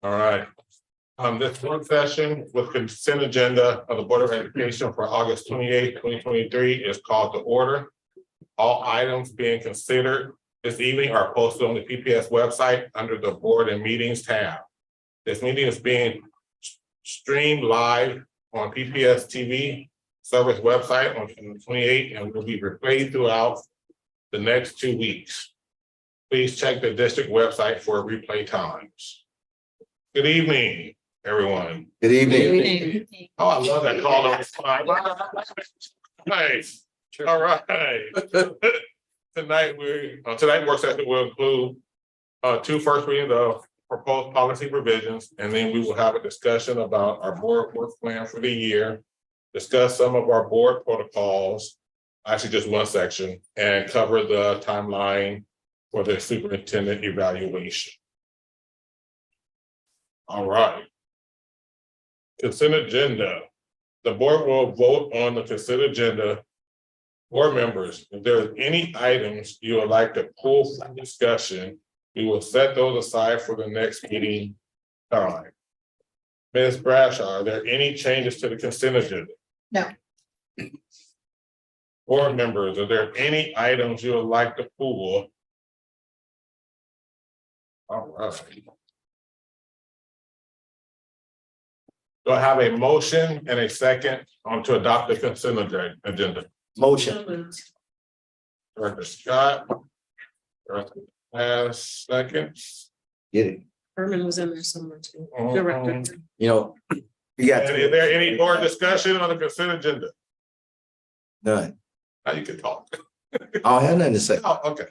All right. This work session with consent agenda of the Board of Education for August 28th, 2023 is called to order. All items being considered this evening are posted on the PPS website under the Board and Meetings tab. This meeting is being streamed live on PPS TV service website on the 28th and will be replayed throughout the next 2 weeks. Please check the district website for replay times. Good evening, everyone. Good evening. Oh, I love that call on the spot. Nice. All right. Tonight work session will include two first readings of proposed policy revisions, and then we will have a discussion about our board work plan for the year, discuss some of our board protocols, actually just one section, and cover the timeline for the superintendent evaluation. All right. Consent agenda. The board will vote on the consent agenda. Board members, if there are any items you would like to pull from discussion, we will set those aside for the next meeting time. Ms. Bradshaw, are there any changes to the consent agenda? No. Board members, are there any items you would like to pull? All right. Do I have a motion and a second on to adopt the consent agenda? Motion. Director Scott. Director Pass, second. Get it. Herman was in there somewhere too. Mhm. Director. You know, we got And is there any more discussion on the consent agenda? none. Now you can talk. I don't have nothing to say. Oh, okay.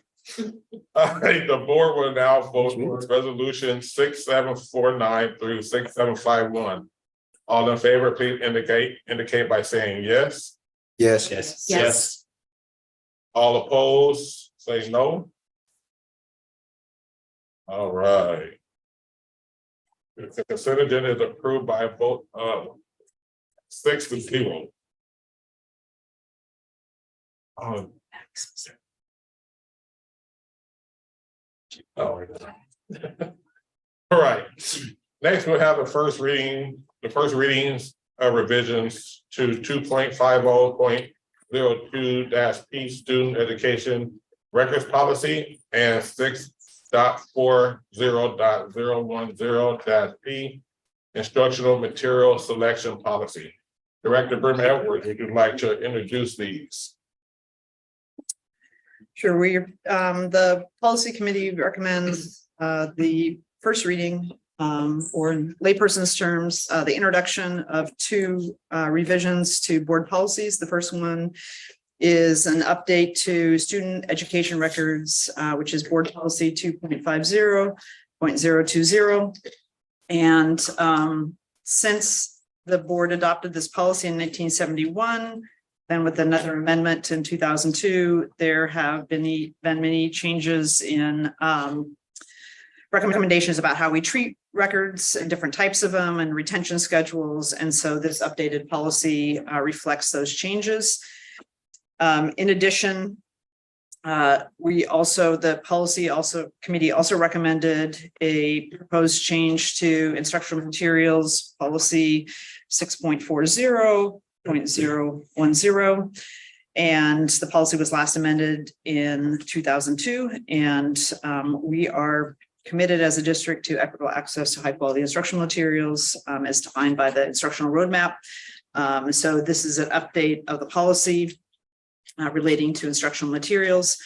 All right, the board will now vote for resolution 6749 through 6751. All in favor, please indicate by saying yes. Yes. Yes. All opposed, say no. All right. The consent agenda is approved by a vote of 6-0. Oh, all right. Next, we'll have the first readings of revisions to 2.50.02-P student education records policy and 6.40.010-P instructional material selection policy. Director Burma Edwards, would you like to introduce these? Sure, the policy committee recommends the first reading or in layperson's terms, the introduction of two revisions to board policies. The first one is an update to student education records, which is board policy 2.50.020. And since the board adopted this policy in 1971, then with another amendment in 2002, there have been many changes in recommendations about how we treat records and different types of them and retention schedules. And so this updated policy reflects those changes. In addition, the policy committee also recommended a proposed change to instructional materials policy 6.40.010. And the policy was last amended in 2002. And we are committed as a district to equitable access to high quality instructional materials as defined by the instructional roadmap. So this is an update of the policy relating to instructional materials.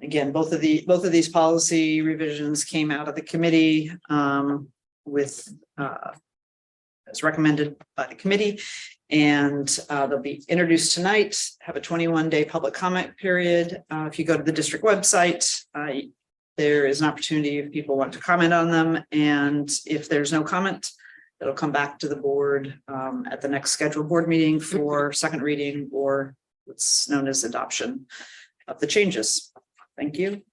Again, both of these policy revisions came out of the committee as recommended by the committee, and they'll be introduced tonight, have a 21-day public comment period. If you go to the district website, there is an opportunity if people want to comment on them, and if there's no comment, it'll come back to the board at the next scheduled board meeting for second reading or what's known as adoption of the changes. Thank you.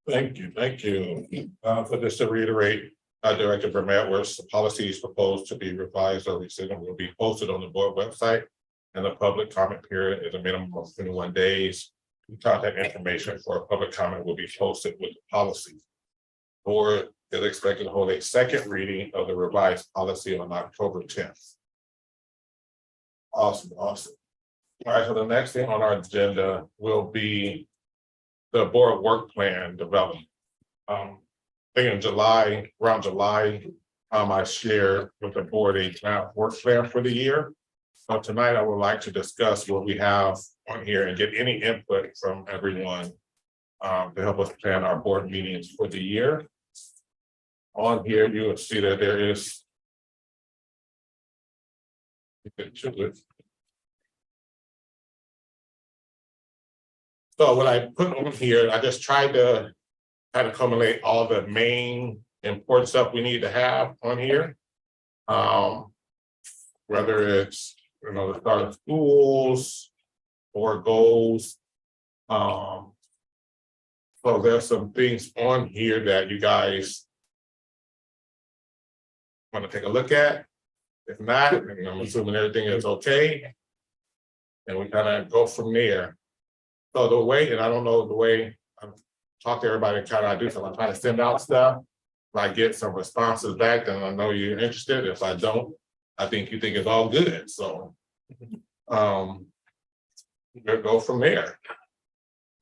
Thank you. For this to reiterate, Director Vermette, the policies proposed to be revised or rescinded will be posted on the board website, and the public comment period is a minimum of 21 days. Contact information for a public comment will be posted with the policy. Board is expected to hold a second reading of the revised policy on October 10th. Awesome. All right, so the next thing on our agenda will be the board work plan development. I think in July, around July, I shared with the board a draft work plan for the year. So tonight I would like to discuss what we have on here and get any input from everyone to help us plan our board meetings for the year. On here, you will see that there is so what I put on here, I just tried to kind of accumulate all the main important stuff we need to have on here. Whether it's, the start of schools or goals. So there's some things on here that you guys want to take a look at. If not, and I'm assuming everything is okay. And we kind of go from there. So the way, and I don't know the way I talk to everybody, kind of I do, so I'm trying to send out stuff. If I get some responses back, then I know you're interested. If I don't, I think you think it's all good. So we'll go from there.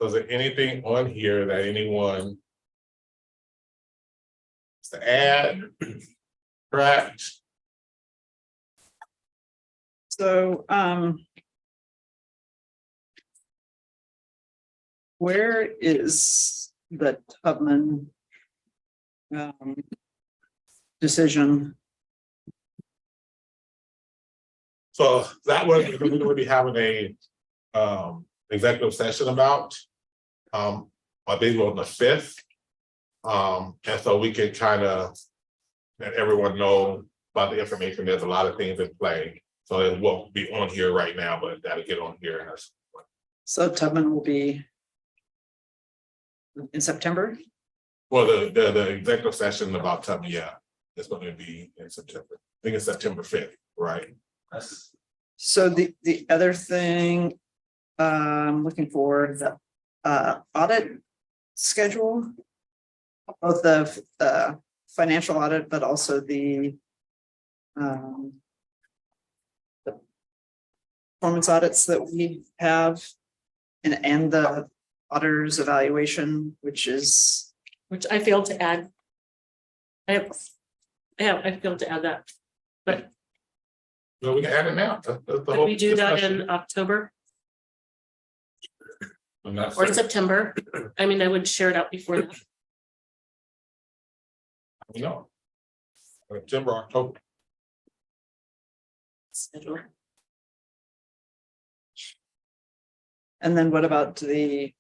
So is there anything on here that anyone wants to add, correct? So, where is the Tubman decision? So that was, we would be having a executive session about, I believe on the 5th. And so we can kind of let everyone know about the information. There's a lot of things in play. So it won't be on here right now, but that'll get on here. So Tubman will be in September? Well, the executive session about Tubman, yeah, it's going to be in September. I think it's September 5th, right? So the other thing, I'm looking for the audit schedule. Both the financial audit, but also the performance audits that we have, and the auditor's evaluation, which I failed to add. I failed to add that, but No, we can add it now. could we do that in October or September? I mean, I would share it out before that. No. September, October. Schedule. And then what about the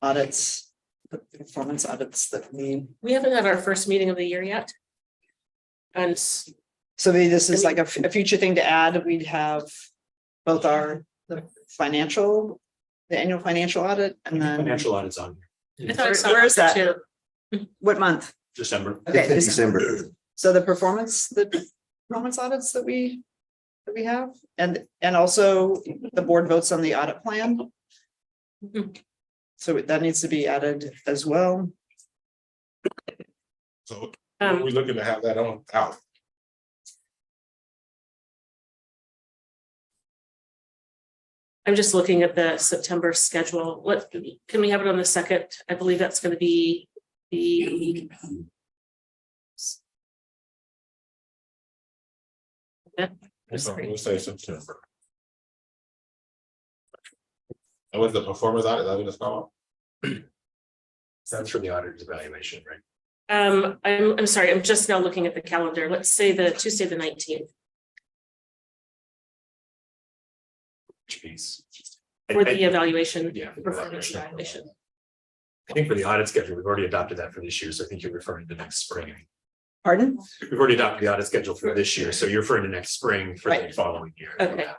audits, the performance audits that We haven't had our first meeting of the year yet. And so this is like a future thing to add. We'd have both the annual financial audit, and then Financial audits on I thought I saw where is that? too. What month? December. Okay, December. So the performance audits that we have, and also the board votes on the audit plan. Mhm. So that needs to be added as well. So we're looking to have that out. I'm just looking at the September schedule. What can we have it on the 2nd? I believe that's going to be the. So we'll say September. And with the performance audit, that what it's called? That's for the auditor's evaluation, right? I'm sorry, I'm just now looking at the calendar. Let's say the Tuesday, the 19th. Which piece? For the evaluation. Yeah, for the Performance evaluation. evaluation. I think for the audit schedule, we've already adopted that for this year, so I think you're referring to next spring. Pardon? We've already adopted the audit schedule for this year, so you're referring to next spring for the Right. following year. Okay.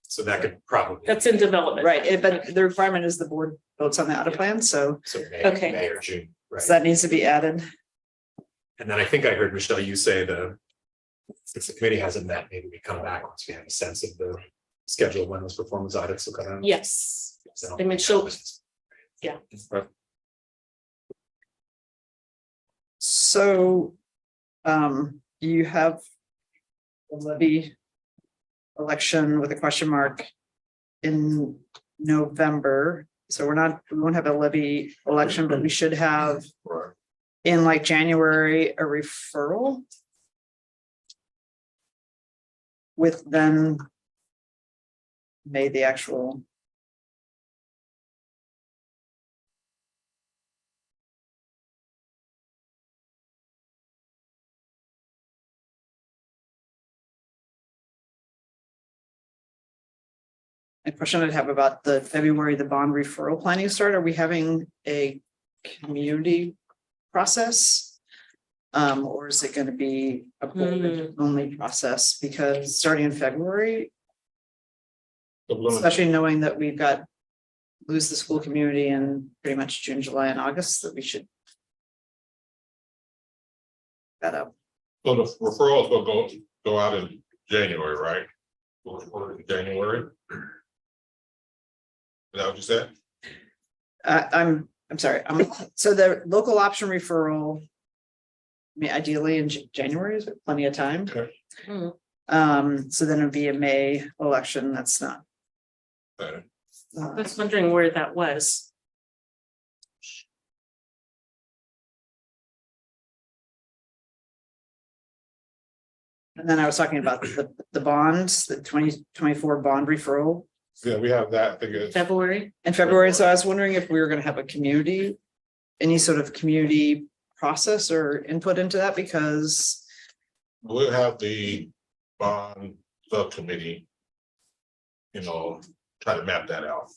So that could probably. That's in development. Right, but the requirement is the board votes on the audit plan, so So Okay. May or June, right? that needs to be added. And then I think I heard Michelle, you say since the committee hasn't met, maybe we come back once we have a sense of the schedule when those performance audits will come out. Yes. So- I mean, she'll, Okay. So you have a levy election with a question mark in November. So we won't have a levy election, but we should have in like January, a referral. With then May the actual. A question I'd have about the February, the bond referral planning start. Are we having a community process? Or is it going to be a board only process? Because starting in February, especially knowing that we've got lose the school community in pretty much June, July, and August, that we should that up. So the referrals will go out in January, right? January. Is that what you said? I'm sorry. So the local option referral. I mean, ideally in January is plenty of time. Okay. So then it'd be a May election. That's not. Okay. I was wondering where that was. And then I was talking about the bonds, the 2024 bond referral Yeah, we have that. I think it's February. in February. So I was wondering if we were going to have a community, any sort of community process or input into that, because we'll have the bond subcommittee. Try to map that out.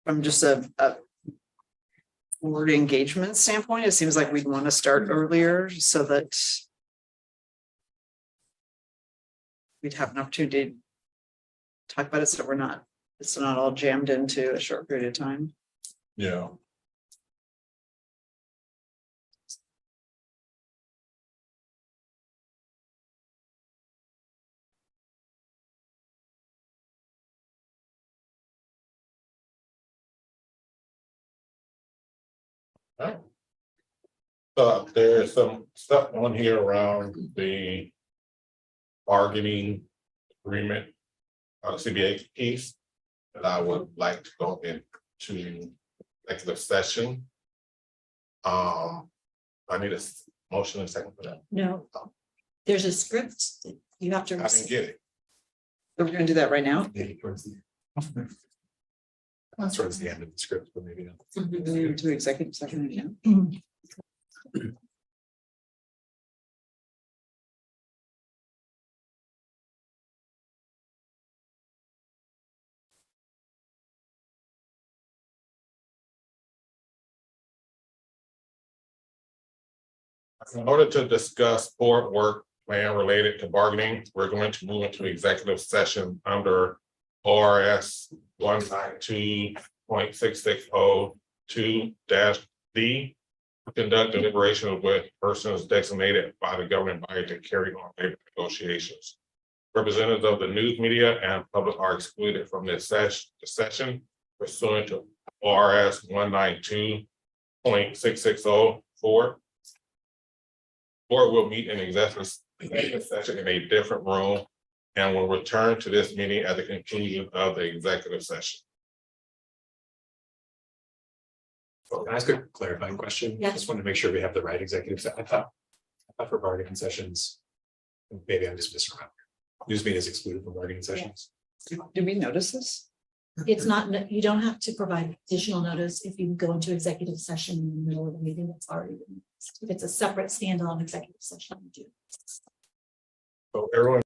from just a board engagement standpoint, it seems like we'd want to start earlier so that we'd have an opportunity to talk about it, so it's not all jammed into a short period of time. Yeah. There's some stuff on here around the bargaining agreement, CBA piece that I would like to go into executive session. I need a motion and second for that. No, there's a script that you have to I didn't receive. get it. So we're gonna do that right now. Maybe towards the end of the script, but maybe not. We need to do executive session again. In order to discuss board work plan related to bargaining, we're going to move into executive session under ORS 192.6602-D. Conduct deliberations with persons designated by the governing body to carry on labor negotiations. Representatives of the news media and public are excluded from this session pursuant to ORS 192.6604. Board will meet in executive session in a different room and will return to this meeting at the conclusion of the executive session. Can I ask a clarifying question? Yeah. Just wanted to make sure we have the right executive. I thought for bargaining sessions, maybe I'm just misremembering. News media is excluded from bargaining sessions. Did we notice this? It's not, you don't have to provide additional notice if you go into executive session in the middle of the meeting that's already been. If it's a separate standalone executive session, you do. So everyone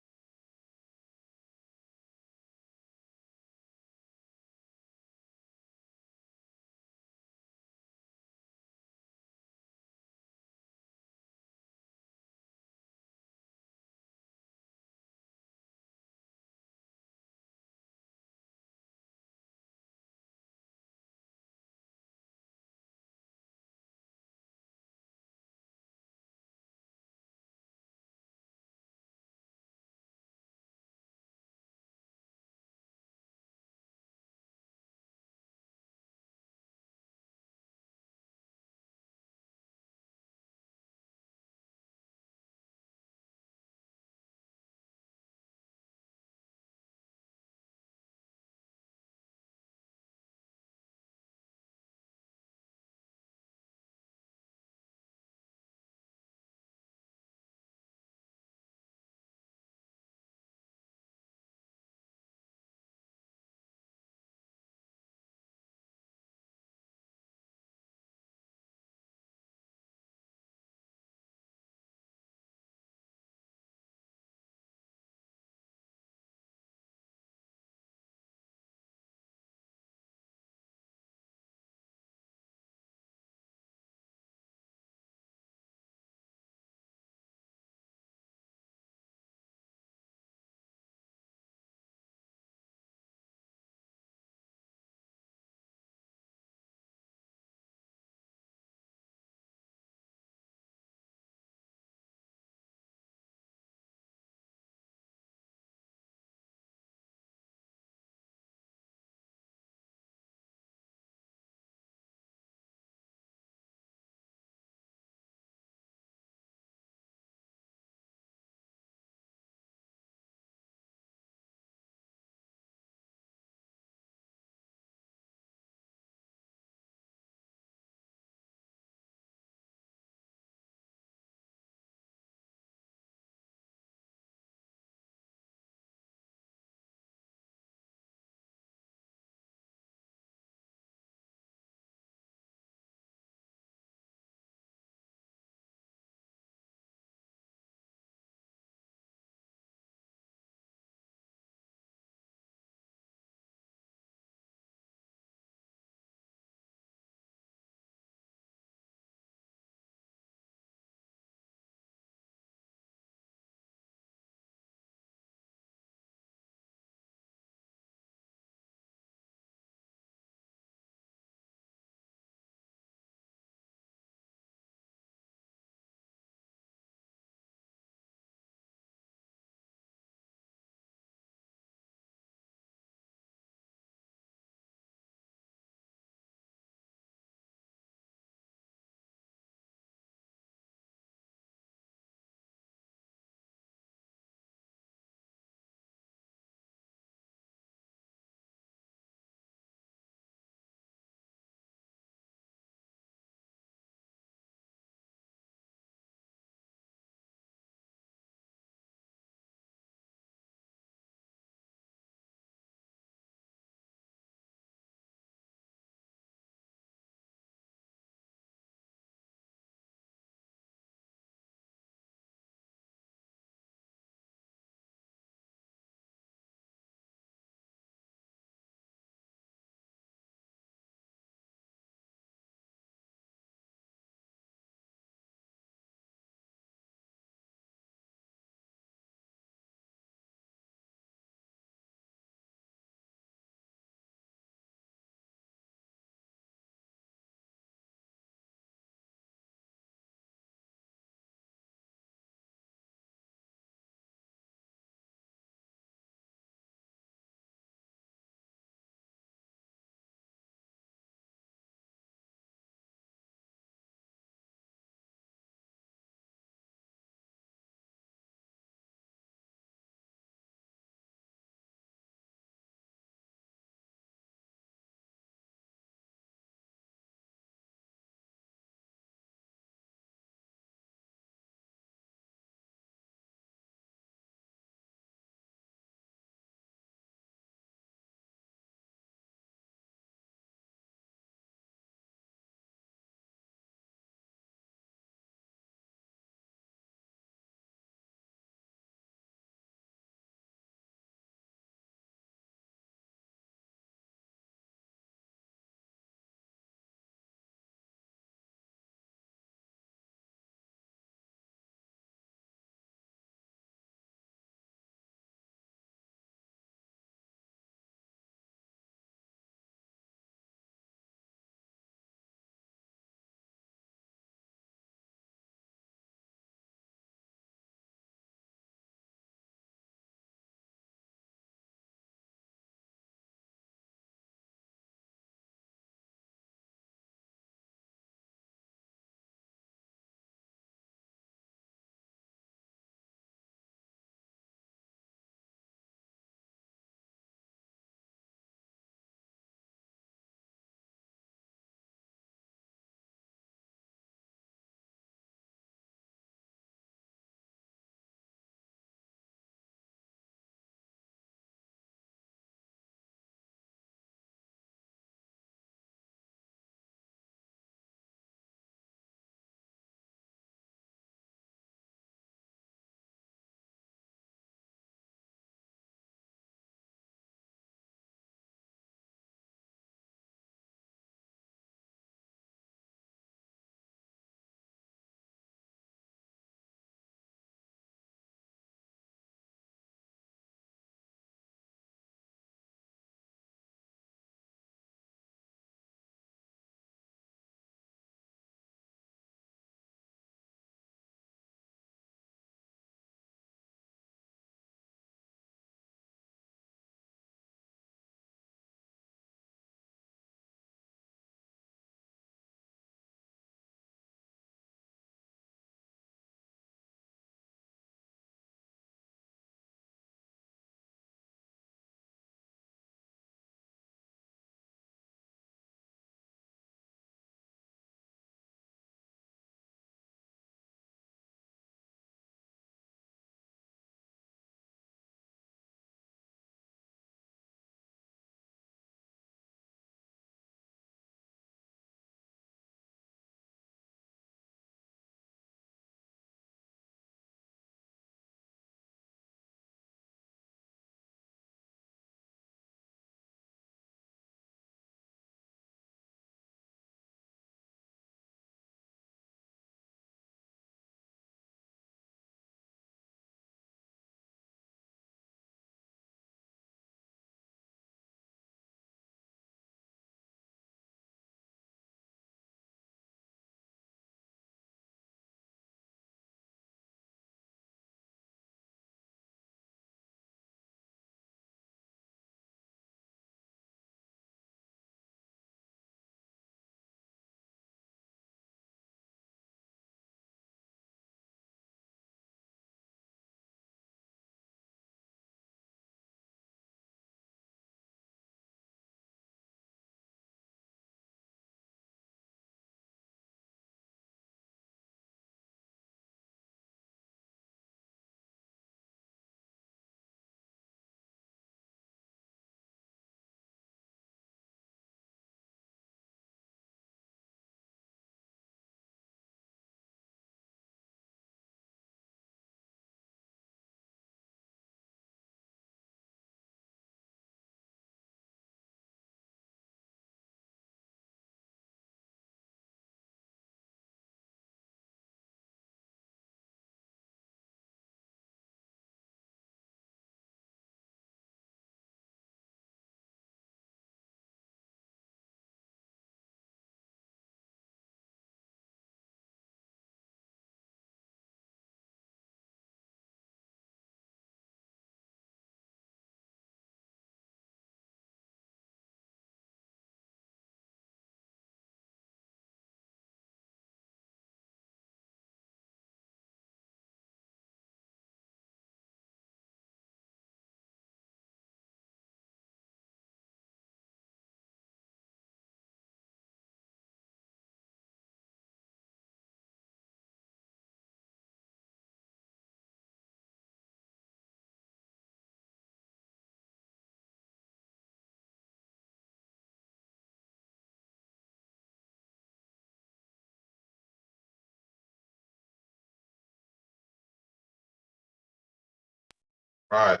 right.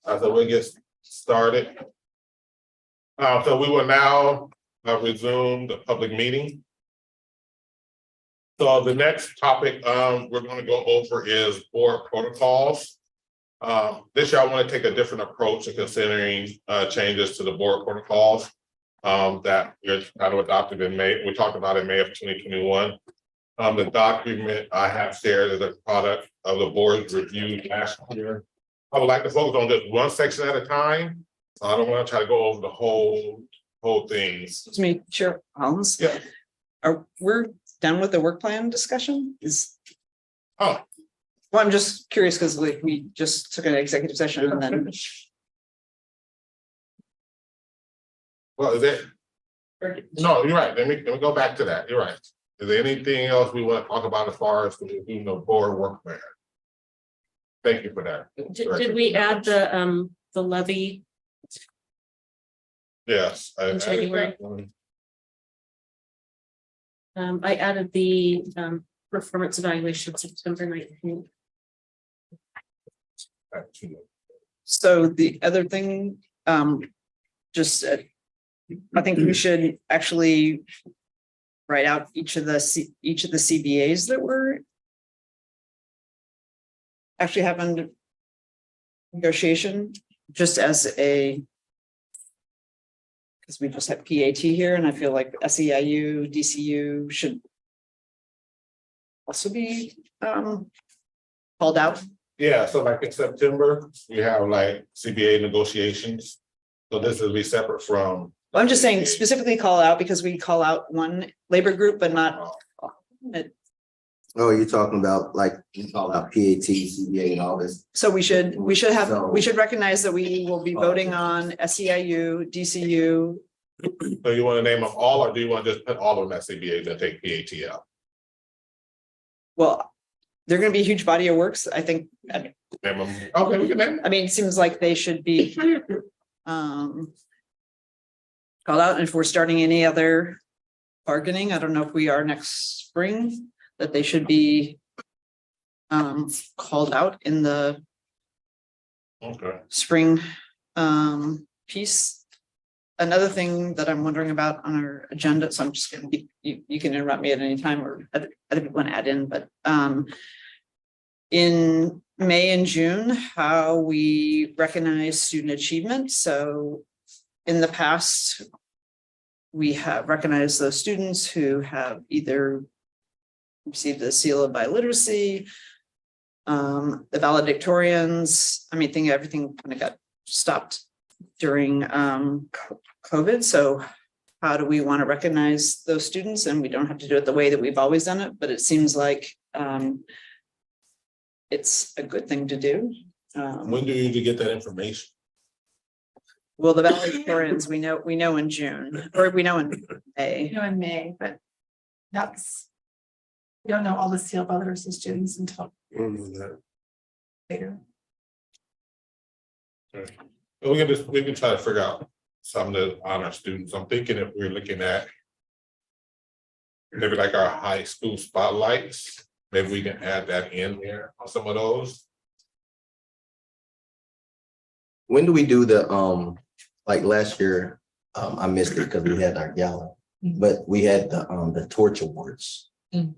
So we'll get started. So we will now resume the public meeting. So the next topic we're gonna go over is board protocols. This year I want to take a different approach to considering changes to the board protocols that you're kind of adopted in May. We talked about in May of 2021. The document I have shared is a product of the board's review last year. I would like to focus on just one section at a time. I don't want to try to go over the whole thing. Excuse me, Chair Collins. Yeah. We're done with the work plan discussion? Oh, Well, I'm just curious because like we just took an executive session and then. well, is it? No, you're right. Let me go back to that. You're right. Is there anything else we want to talk about as far as the board work plan? Thank you for that. Did we add the levy? Yes. In January. I added the performance evaluation September 19th. So the other thing, just, I think we should actually write out each of the CBAs that were actually having negotiation, just as a, because we just have PAT here, and I feel like SEIU, DCU should also be called out. Yeah, so like in September, we have like CBA negotiations. So this will be separate from. I'm just saying specifically call out because we call out one labor group, but not. Oh, you're talking about like, you call out PAT, CBA and all this. So we should recognize that we will be voting on SEIU, DCU. So you want to name them all, or do you want to just put all of them as CBAs and take PAT out? Well, they're gonna be a huge body of works, I think. Name them. Okay, we can name them. I mean, it seems like they should be called out. And if we're starting any other bargaining, I don't know if we are next spring, that they should be called out in the Okay. spring piece. Another thing that I'm wondering about on our agenda, so I'm just gonna be, you can interrupt me at any time or other people want to add in, but in May and June, how we recognize student achievement. So in the past, we have recognized those students who have either received the seal of biliteracy, the valedictorians. I mean, everything kind of got stopped during COVID. So how do we want to recognize those students? And we don't have to do it the way that we've always done it, but it seems like it's a good thing to do. When do you usually get that information? Well, the valedictorians, we know in June, or we know in May. In May, but that's. You don't know all the seal brothers and students until later. We can try to figure out some to honor students. I'm thinking if we're looking at maybe like our high school spotlights, maybe we can add that in there on some of those. When do we do the, like last year, I missed it because we had our gala, but we had the torch awards. Mm.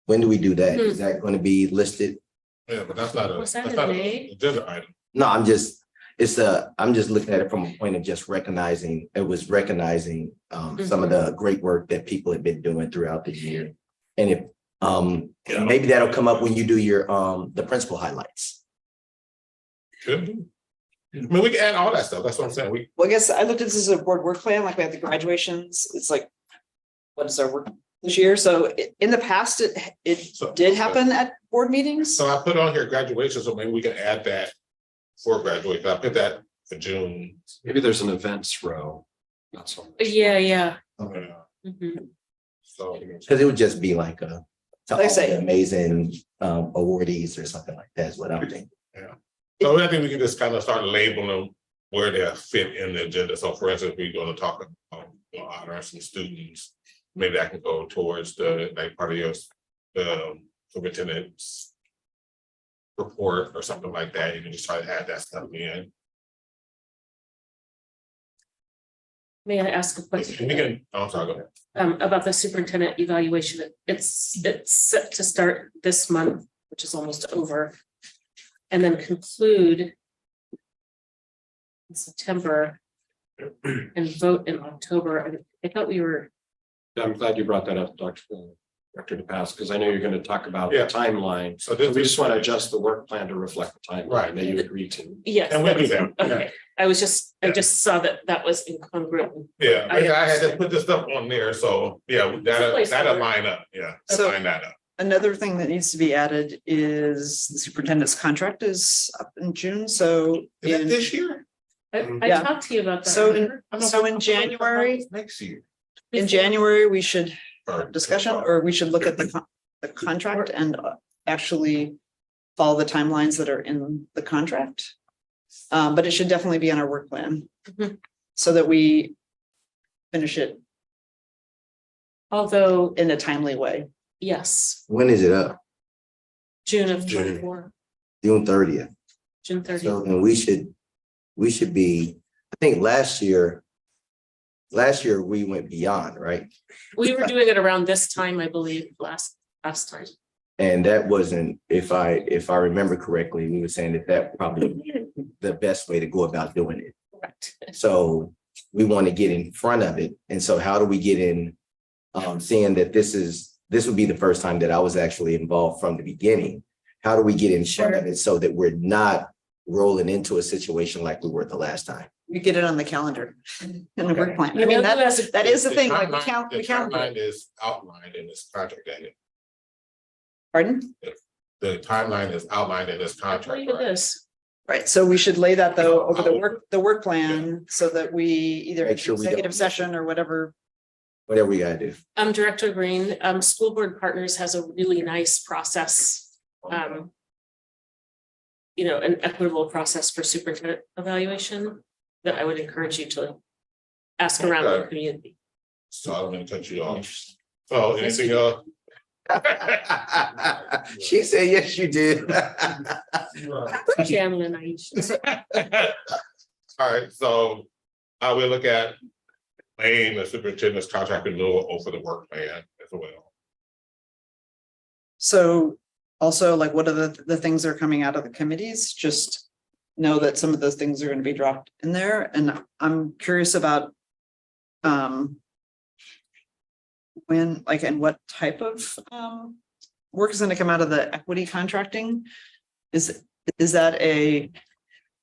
When do we do that? Is that going to be listed? Yeah, but that's not a, Was that that's in not May? an agenda item. No, I'm just looking at it from a point of just recognizing, some of the great work that people have been doing throughout the year. And if, maybe that'll come up when you do your, the principal highlights. Could be. I mean, we can add all that stuff. That's what I'm saying. Well, I guess I looked at this as a board work plan, like we have the graduations. It's like, what is our work this year? So in the past, it So- did happen at board meetings. So I put on here graduation, so maybe we can add that for graduation. I put that for June. Maybe there's an events row. Not so much. Yeah. Okay. Mhm. So. Because it would just be like to Like I all say- the amazing awardees or something like that is what I'm thinking. So I think we can just kind of start labeling them where they fit in the agenda. So for instance, we're going to talk about honor some students. Maybe that can go towards the like part of your superintendent's report or something like that, you can just try to add that stuff in. May I ask a question? We can, I'm sorry, go ahead. About the superintendent evaluation? It's set to start this month, which is almost over. And then conclude in September and vote in October. I thought we were, I'm glad you brought that up, Dr. DePass, because I know you're going to talk about the Yeah. timeline. So So this we is just want to adjust the work plan to reflect the timeline Right. that you agreed to. yes. And we'll do that's- that. Okay, I just saw that was incongruent. Yeah, I I had to understand. put this stuff on there, so, yeah, that'll line up, yeah, So- line that up. Another thing that needs to be added is the superintendent's contract is up in June, so Is it in, this year? I Yeah. talked to you about that. So in- remember? so in January, Next year. in January, we should Or- have discussion, or we should look at the contract and actually follow the timelines that are in the contract. But it should definitely be on our work plan. Mhm. So that we finish it Although, in a timely way. yes, When is it up? June of June. 24, June 30th. June 30th. So then we should be, I think last year we went beyond, right? We were doing it around this time, I believe, last time. And that wasn't, if I remember correctly, we were saying that probably the best way to go about doing it. Correct. So we want to get in front of it. And so how do we get in, seeing that this would be the first time that I was actually involved from the beginning. How do we get in front of it so that we're not rolling into a situation like we were the last time? We get it on the calendar in the work plan. I You mean, know who has a- that is the thing, like timeline- we count. The timeline is outlined in this contract, ain't it? Pardon? The timeline is outlined in this I contract, believe it right? is. Right, so we should lay that though over the work plan so that we either Make sure we don't- executive session or whatever. Whatever we gotta do. Director Green, School Board Partners has a really nice process. An equitable process for superintendent evaluation that I would encourage you to ask around the Okay. community. So I'm gonna cut you off. So anything else? She said, yes, you did. Shannon and Aisha. All right, so I will look at laying the superintendent's contract renewal over the work plan as well. So also, like, what are the things that are coming out of the committees? Just know that some of those things are going to be dropped in there, and I'm curious about when, like, and what type of work is going to come out of the equity contracting? Is that a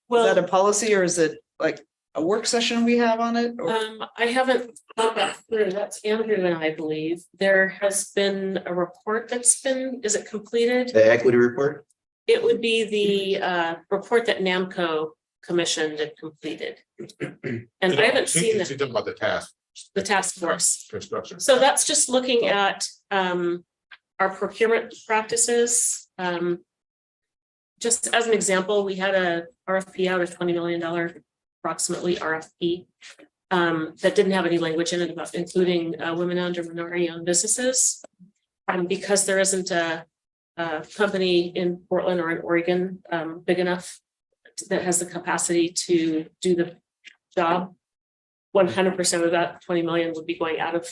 Well, policy, or is it like a work session we have on it? Or I haven't thought that through. That's Andrew and I believe. There has been a report is it completed? The equity report? It would be the report that NAMCO commissioned and completed. And I haven't seen She's talking about the task force. construction. So that's just looking at our procurement practices. Just as an example, we had a RFP out, a $20 million approximately RFP that didn't have any language in it about including women-owned or minority-owned businesses. Because there isn't a company in Portland or in Oregon big enough that has the capacity to do the job. 100% of that 20 million would be going out of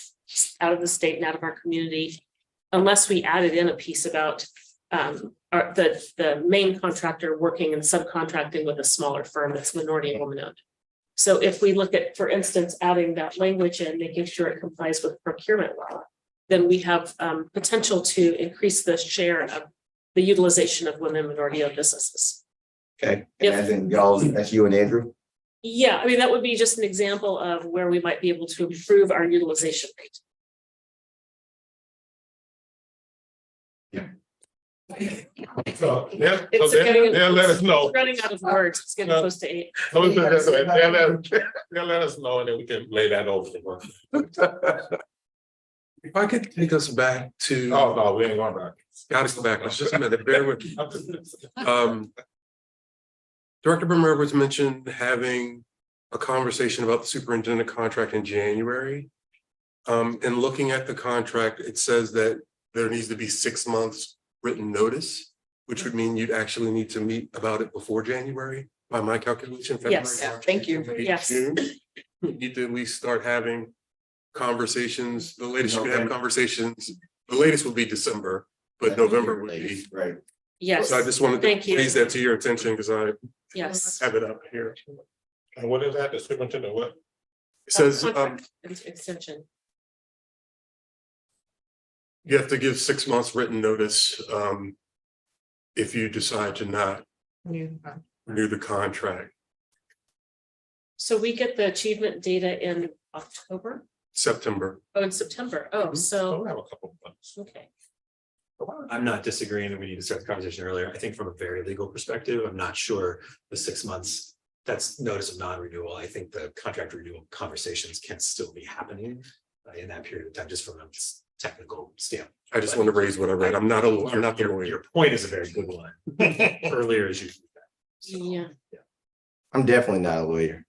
the state and out of our community, unless we added in a piece about the main contractor working and subcontracting with a smaller firm that's minority and woman-owned. So if we look at, for instance, adding that language in, making sure it complies with procurement law, then we have potential to increase the share of the utilization of women minority-owned businesses. Okay, If- and as in y'all, that's you and Andrew? Yeah, I mean, that would be just an example of where we might be able to improve our utilization rate. So, yeah, It's so getting- they'll let us know. Running out of words, it's getting close to 8. So we put it this way, they'll let us know and then we can lay that over the work. If I could take us back to, Oh, no, we ain't going back. gotta go back, let's just a minute, bear with me. Director Brimmer was mentioned having a conversation about the superintendent contract in January. And looking at the contract, it says that there needs to be 6 months written notice. which would mean you'd actually need to meet about it before January, by my calculation. February, Yes. Yeah, March, thank you. April, May, Yes. June. You need to at least start having conversations. The latest you could have November. conversations, the latest would be December, but November would be. Right. Yes, So I just wanted to Thank you. raise that to your attention because I yes. have it up here. And what is that, the superintendent, what? It says, Contract Extension. you have to give 6 months written notice, if you decide to not renew the contract, So we get the achievement data in October, September. oh, in September, oh, So so, we have a couple of months. okay. I'm not disagreeing that we need to start the conversation earlier. I think from a very legal perspective, I'm not sure the 6 months, that's notice of non-renewal. I think the contract renewal conversations can still be happening in that period of time, just from a technical standpoint. I just want to raise what I read. I'm not the lawyer. Your point is a very good one. Earlier is usually. Yeah, I'm definitely not a lawyer.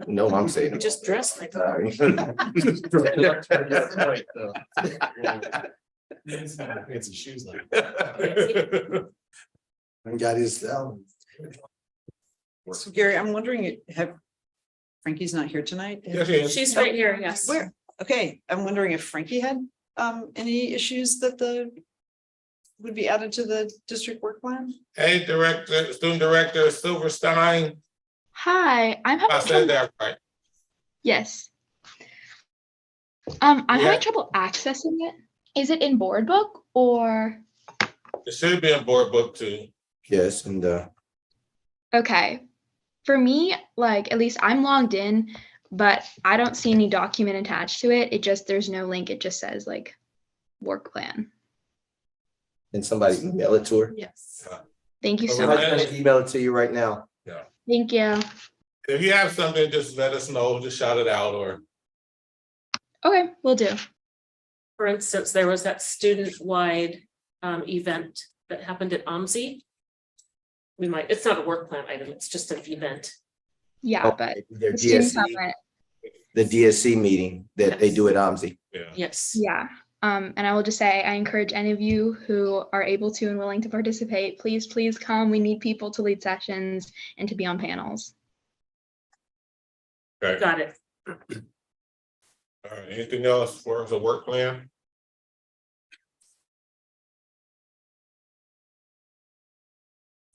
No, I'm saying. you just dressed like. Sorry. Fancy shoes like. And got his, So Gary, I'm wondering, Frankie's not here tonight? Yes, yes. She's right here, yes. Where? Okay, I'm wondering if Frankie had any issues that would be added to the district work plan? Hey, director, student director Silverstein, Hi, I'm I having said trouble. that right. Yes. I'm Yeah. having trouble accessing it. Is it in board book or? It should be in board book too. yes, and Okay. For me, like, at least I'm logged in, but I don't see any document attached to it. It just, there's no link. It just says like work plan. and somebody email it to her. Yes. Thank you so I'm much. gonna email it to you right now. Thank you. If you have something, just let us know, just shout it out or. Okay, will do. For instance, there was that student-wide event that happened at OMSI. We might, it's not a work plan item, it's just an event. Yeah, but Their the students DSC, have it. the DSC meeting that they do at OMSI. Yeah. Yes. Yeah. And I will just say, I encourage any of you who are able to and willing to participate, please, please come. We need people to lead sessions and to be on panels. Okay, Got it. all right, anything else for the work plan?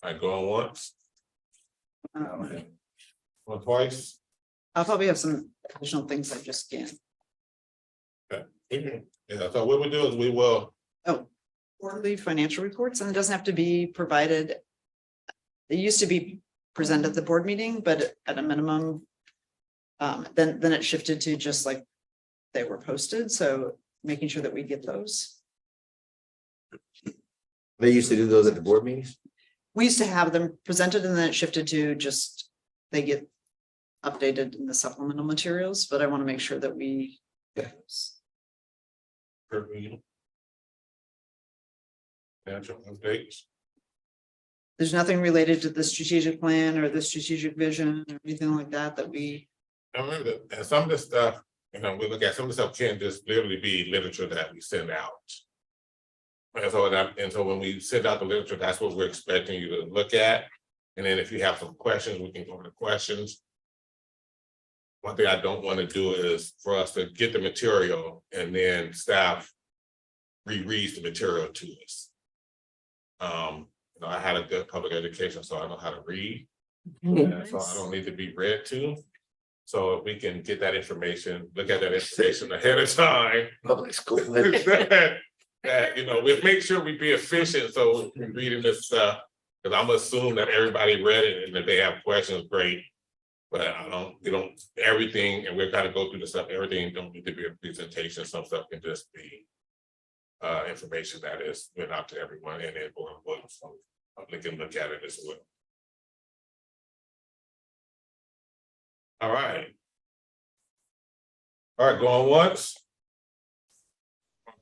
I go on once, or twice. I'll probably have some additional things I just scanned. Yeah, so what we do is we will, Oh, quarterly financial reports, and it doesn't have to be provided. It used to be presented at the board meeting, but at a minimum. Then it shifted to just like they were posted, so making sure that we get those. They used to do those at the board meetings. We used to have them presented and then it shifted to just, they get updated in the supplemental materials, but I want to make sure that we. financial updates. There's nothing related to the strategic plan or the strategic vision or anything like that that we. I remember that, and some of the stuff, we look at, some of the stuff can just literally be literature that we send out. And so when we send out the literature, that's what we're expecting you to look at. And then if you have some questions, we can go into questions. One thing I don't want to do is for us to get the material and then staff rereads the material to us. I had a good public education, so I know how to read. And so I don't need to be read to. So if we can get that information, look at that information ahead of time. Public school. That, we'll make sure we be efficient, so we're reading this stuff. Cause I'm assuming that everybody read it, and if they have questions, great. But we don't, everything, and we're kind of go through the stuff, everything don't need to be a presentation, some stuff can just be. Information that is went out to everyone and then board books, so public can look at it as well. All right. All right, going once.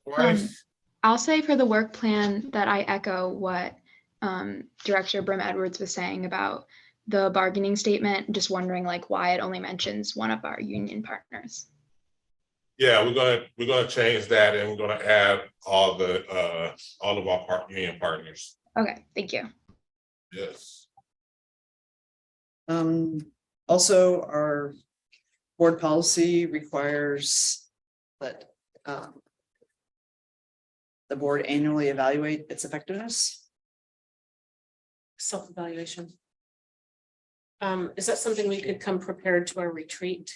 Twice. I'll say for the work plan that I echo what Director Brim Edwards was saying about the bargaining statement, just wondering like why it only mentions one of our union partners. Yeah, we're gonna change that and we're gonna add all of our union partners. Okay, thank you. Yes. Also, our board policy requires that the board annually evaluate its effectiveness. Self-evaluation. Is that something we could come prepared to our retreat?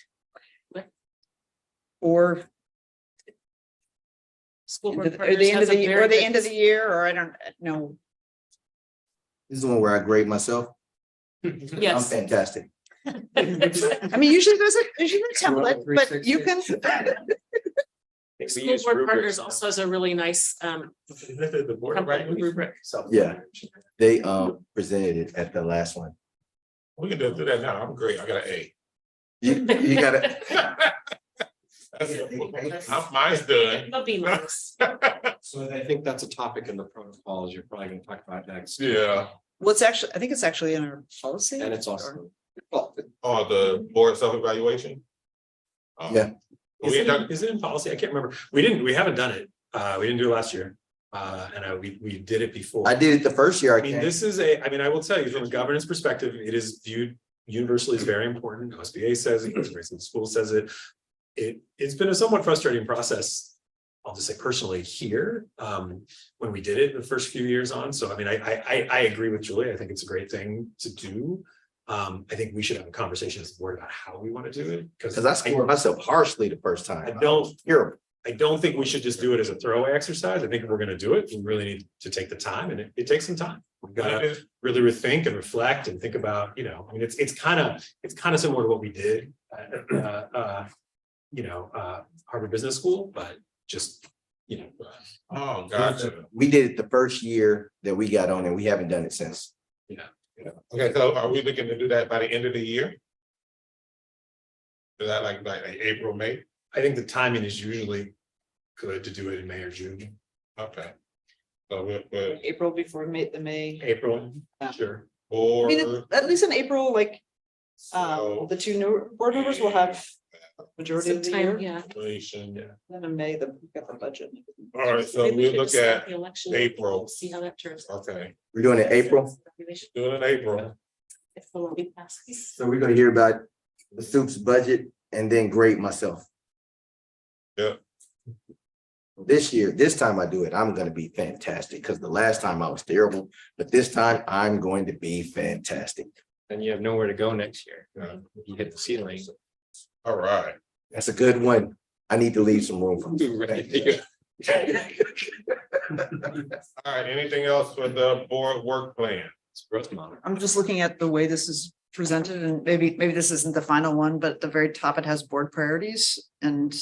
Or School or board the partners end has of a the, very or the good- end of the year, or I don't know. This is the one where I grade myself. I'm Yes, fantastic. I mean, usually there's a template, but you can. school board partners also has a really nice The board, template right? and rubric. Yeah. They presented it at the last one. We can just do that now. I'm great. I got an A. You gotta, Mine's done. That'd be nice. So I think that's a topic in the protocols you're probably gonna talk about next. Yeah, Well, it's actually, I think it's actually in our policy. And it's also, well, oh, the board self-evaluation. Yeah. We ain't talking- Is it in policy? I can't remember. We haven't done it. We didn't do it last year. We did it before. I did it the first year I I mean, came. this is I will tell you from a governance perspective, it is viewed universally as very important. OSBA says it, the school says it. It's been a somewhat frustrating process. I'll just say personally here, when we did it the first few years on. So I mean, I agree with Julie. I think it's a great thing to do. I think we should have a conversation as a board about how we want to do it. Cause I scored myself harshly the first time. I don't- Terrible. I don't think we should just do it as a throwaway exercise. I think if we're gonna do it, we really need to take the time, and it takes some time. We've gotta really rethink and reflect and think about, I mean, it's kind of similar to what we did at Harvard Business School, but just, Oh, gotcha. We did it the first year that we got on and we haven't done it since. Okay, so are we looking to do that by the end of the year? Is that like April, May? I think the timing is usually good to do it in May or June. Okay. So we're April before the May. April, Yeah. sure. I or. mean, at least in April, like, So, the two new board members will have majority of the Some time, year. yeah. relation. Then in May, we've got the budget. All right, so Maybe we we'll could look just start at the election April. See how that turns. out. Okay, We're doing it April. do it in April. If the lobby passes. So we're gonna hear about the soup's budget and then grade myself. Yep. This time I do it, I'm gonna be fantastic, because the last time I was terrible, but this time I'm going to be fantastic. and you have nowhere to go next year. Yeah. You hit the ceiling. All right. That's a good one. I need to leave some room for. All right, anything else for the board work plan? It's growth model. I'm just looking at the way this is presented, and maybe this isn't the final one, but at the very top, it has board priorities and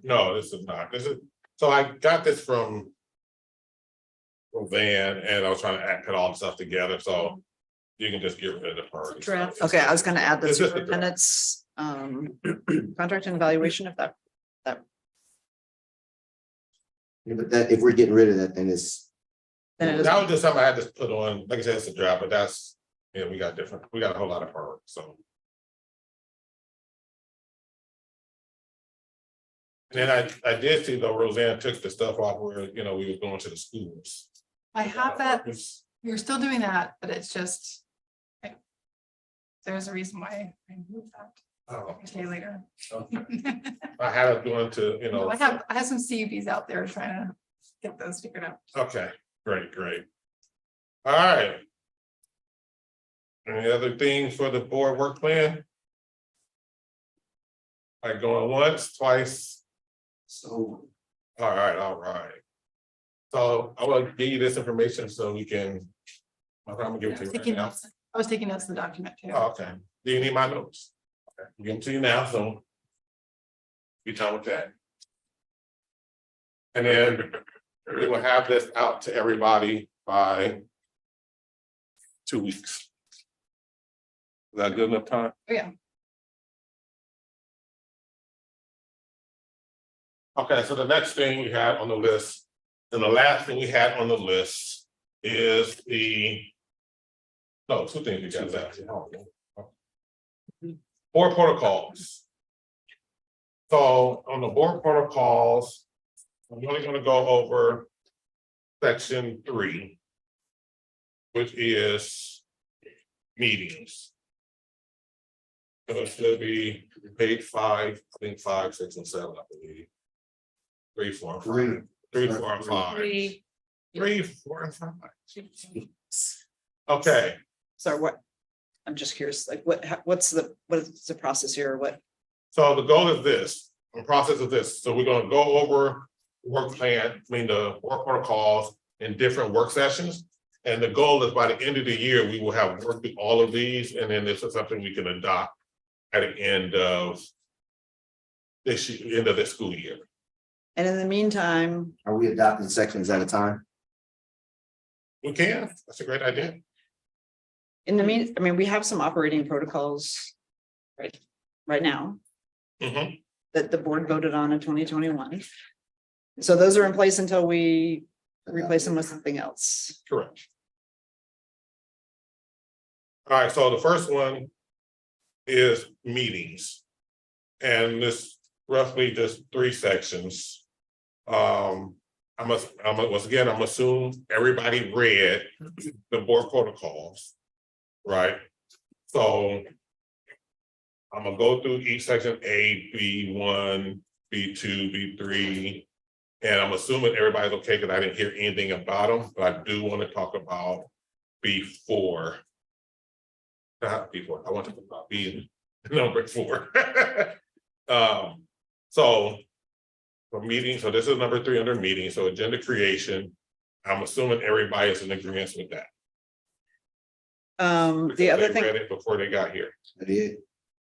No, this is not. This is, so I got this from Van, and I was trying to put all the stuff together, so you can just get rid of the priority. Draft. okay, I was gonna add the It's just a draft. superintendent's contract and evaluation if that. But that, if we're getting rid of that, then it's, Then it is, That was just something I had to put on, like I said, it's a draft, but that's, we got a whole lot of priorities, so. And then I did see though Roseanne took the stuff off where, we were going to the schools. I have that, we're still doing that, but it's just. There's a reason why I moved that. Oh, I'll tell you later. I had it going to, No, I have some CUBs out there trying to get those figured out. Okay, great. All right. Any other things for the board work plan? Like going once, twice? so, All right. So I will give you this information so we can. I'm gonna give it to you right now. I was taking notes of the document too. Oh, okay. Do you need my notes? Okay, I'll give them to you now, so. Be done with that. And then we will have this out to everybody by 2 weeks. Is that good enough time? Oh, yeah. Okay, so the next thing we have on the list, and the last thing we had on the list is two things we got left. Board protocols. So on the board protocols, I'm only gonna go over section 3, which is meetings. So it should be page 5, I think 5, 6, and 7, I believe. 3, 4, and 5. 3, 4, and 5. 3, 3, 4, and 5. Okay, So what, I'm just curious, like what is the process here? What, so the goal is this, the process is this, so we're gonna go over work plan, the work protocols in different work sessions. And the goal is by the end of the year, we will have worked through all of these, and then this is something we can adopt at the end of end of this school year. and in the meantime, Are we adopting sections at a time? We can, that's a great idea. I mean, we have some operating protocols. Right now, Mhm. that the board voted on in 2021. So those are in place until we replace them with something else. Correct. All right, so the first one is meetings. And this roughly just 3 sections. Once again, I'm assuming everybody read the board protocols. Right? So I'm gonna go through each section, A, B1, B2, B3. And I'm assuming everybody's okay, because I didn't hear anything about them, but I do want to talk about B4. Not B4, I want to talk about B number 4. So for meetings, so this is number 3 under meetings, so agenda creation. I'm assuming everybody is in agreement with that. The because other they thing, read it before they got here, I did.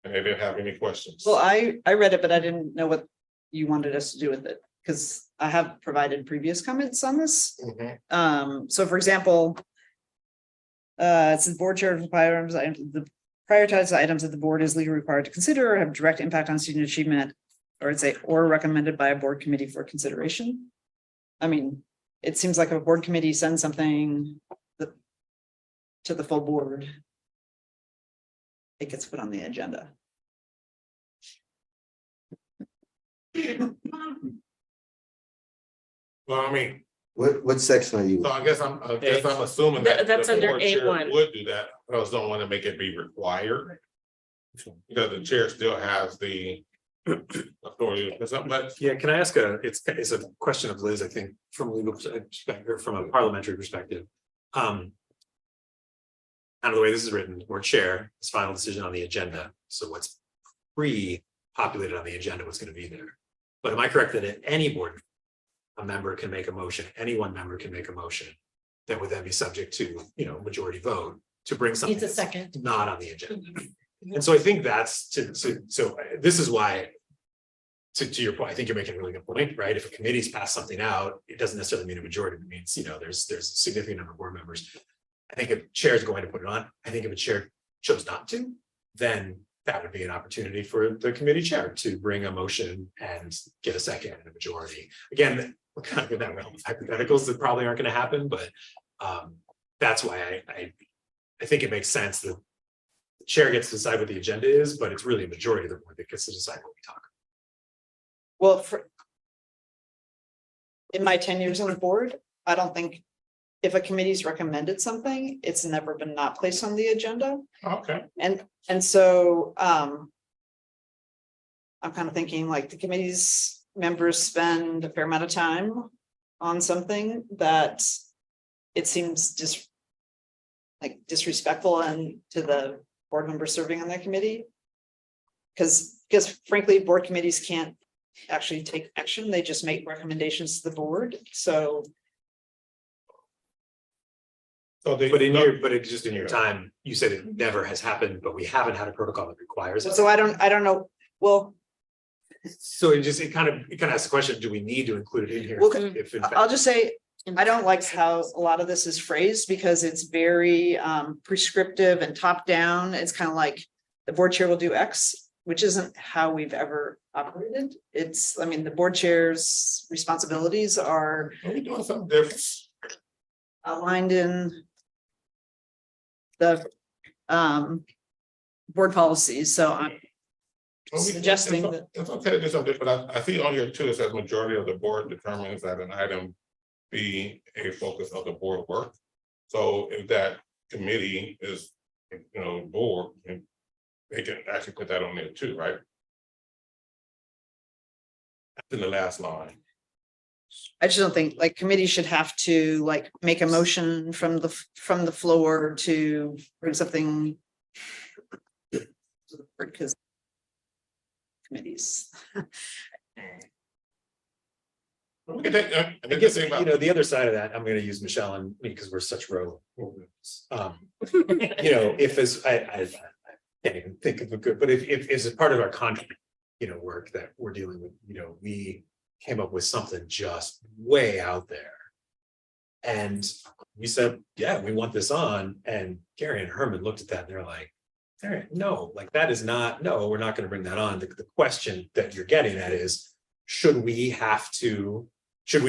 and they didn't have any questions. well, I read it, but I didn't know what you wanted us to do with it, because I have provided previous comments on this. Mhm. So for example, it says board chair requires the prioritized items that the board is legally required to consider or have direct impact on student achievement, or it's or recommended by a board committee for consideration. I mean, it seems like a board committee sends something to the full board. It gets put on the agenda. Well, I mean, What section are you? so I guess I'm assuming that. That's the under board chair A1. Would do that, I just don't want to make it be required. Because the chair still has the authority, but Yeah, can I ask it's a question of Liz, I think, from a legal perspective, from a parliamentary perspective. Kind of the way this is written, board chair is final decision on the agenda, so what's pre-populated on the agenda, what's gonna be there. But am I correct that at any board, a member can make a motion, any one member can make a motion that would then be subject to, majority vote to bring something Needs a that's second. not on the agenda? And so I think that's so this is why. To your point, I think you're making a really good point, right? If a committee's passed something out, it doesn't necessarily mean a majority, it means, there's a significant number of board members. I think if chair is going to put it on, I think if a chair chose not to, then that would be an opportunity for the committee chair to bring a motion and get a second and a majority. Again, we're kind of in that realm of hypotheticals that probably aren't going to happen, but that's why I think it makes sense that the chair gets to decide what the agenda is, but it's really a majority of the board that gets to decide what we talk. Well, in my 10 years on the board, I don't think if a committee's recommended something, it's never been not placed on the agenda. okay, And so I'm kind of thinking like the committee's members spend a fair amount of time on something that it seems just like disrespectful and to the board members serving on that committee. Because frankly, board committees can't actually take action, they just make recommendations to the board, so. so they. But just in your time, you said it never has happened, but we haven't had a protocol that requires it. So I don't know, well, So it kind of asks the question, do we need to include it in here? Well, If in fact- I'll just say, I don't like how a lot of this is phrased because it's very prescriptive and top down. It's kind of like the board chair will do X, which isn't how we've ever operated. I mean, the board chair's responsibilities are Are we doing something different? outlined in the board policies. So I'm suggesting It's- that, It's okay to do something, but I see on here too, it says majority of the board determines that an item be a focus of the board work. So if that committee is, board, and they can actually put that on there too, right? That's in the last line. I just don't think, like, committees should have to, like, make a motion from the floor to bring something. Because. Committees. We can take, I guess, the other side of that, I'm gonna use Michelle and me because we're such row. If as I can't even think of a good, but if as a part of our contract, work that we're dealing with, we came up with something just way out there. And we said, yeah, we want this on, and Gary and Herman looked at that and they're like, no, like that is not, no, we're not gonna bring that on. The question that you're getting at is, should we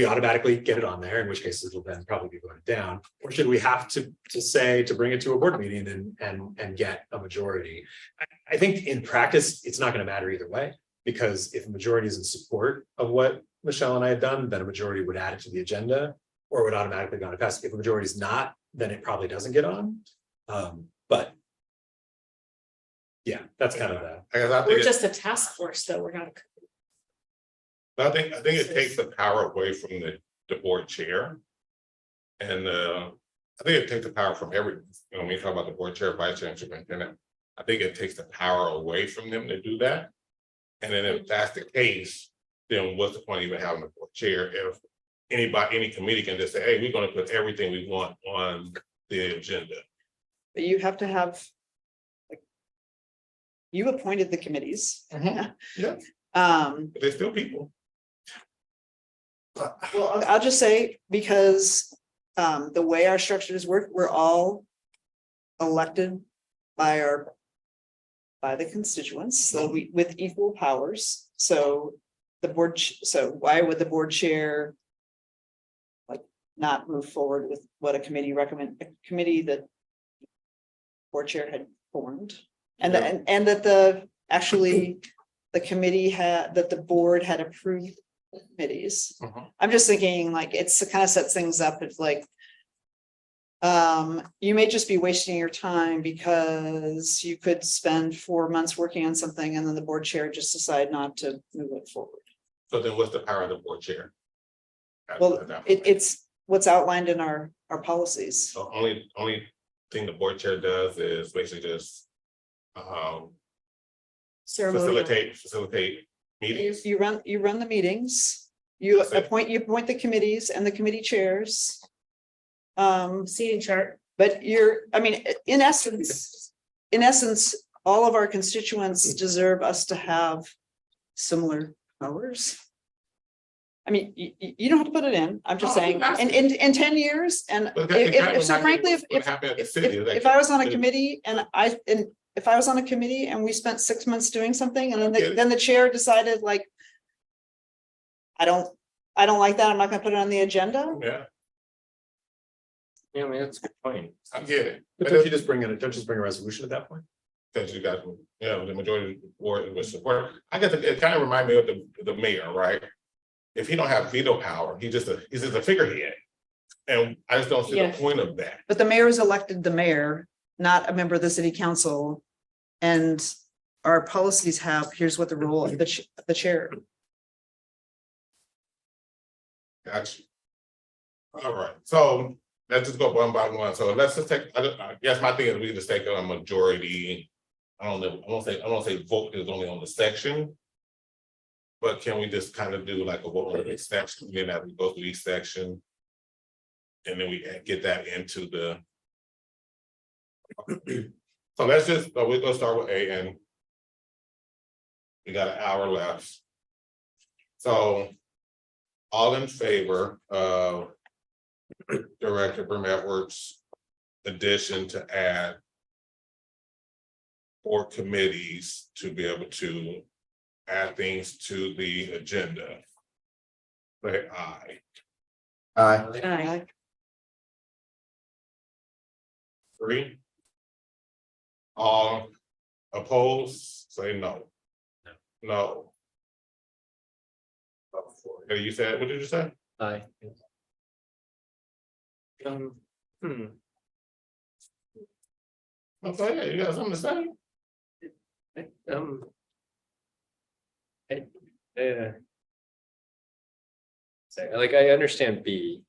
automatically get it on there, in which case it'll then probably be voted down, or should we have to say to bring it to a board meeting and get a majority? I think in practice, it's not gonna matter either way, because if a majority is in support of what Michelle and I have done, then a majority would add it to the agenda, or would automatically go to pass. If a majority is not, then it probably doesn't get on. But yeah, that's kind of that. I We're think, just a task force, though. We're not. I think it takes the power away from the board chair. And I think it takes the power from every, when we talk about the board chair, vice chair, and superintendent, I think it takes the power away from them to do that. And then if that's the case, then what's the point of even having a board chair if any committee can just say, hey, we're gonna put everything we want on the agenda. but you have to have. Like, you appointed the committees. Yeah. Um, But they're still people. well, I'll just say, because the way our structures work, we're all elected by the constituents, so we, with equal powers, so the board, so why would the board chair like not move forward with what a committee a committee that board chair had formed, and that the committee that the board had approved committees. I'm just thinking, like, it kind of sets things up. It's like, you may just be wasting your time because you could spend 4 months working on something and then the board chair just decide not to move it forward. So then what's the power of the board chair? Well, it's what's outlined in our policies. So only thing the board chair does is basically just Ceremonial. facilitate meetings. You run the meetings, you That's it. appoint the committees and the committee chairs. Seating chart. But in essence, all of our constituents deserve us to have similar powers. I mean, you don't have to put it in, I'm just No, saying, that's- in 10 years, and But that- if so frankly, what happened at the city is if I was on a actually- committee and if I was on a committee and we spent 6 months doing something and Okay. then the chair decided, like, I don't like that, I'm not gonna put it on the agenda. Yeah, Yeah, I mean, that's a good point. I get it. But don't you just bring a resolution at that point? Because you got, the majority of the board was support. I guess it kind of remind me of the mayor, right? If he don't have veto power, he's just a figurehead. And I just don't see the Yeah. point of that. But the mayor is elected the mayor, not a member of the city council. And our policies have, here's what the role of the chair. Gotcha. All right, so let's just go one by one. So let's just take, I guess my thing is we just take a majority. I don't know, I don't say vote is only on the section. But can we just kind of do like a vote on each section, then as we go through each section? And then we get that into the. So let's just, we're gonna start with A and. We got an hour left. So. All in favor of Director Brim Edwards' addition to add 4 committees to be able to add things to the agenda. Say aye. Aye. Aye. 3. All opposed, say no. No. Hey, you said, what did you say? Aye. Hmm. Okay, yeah, you got something to say? Um. Like, I understand B.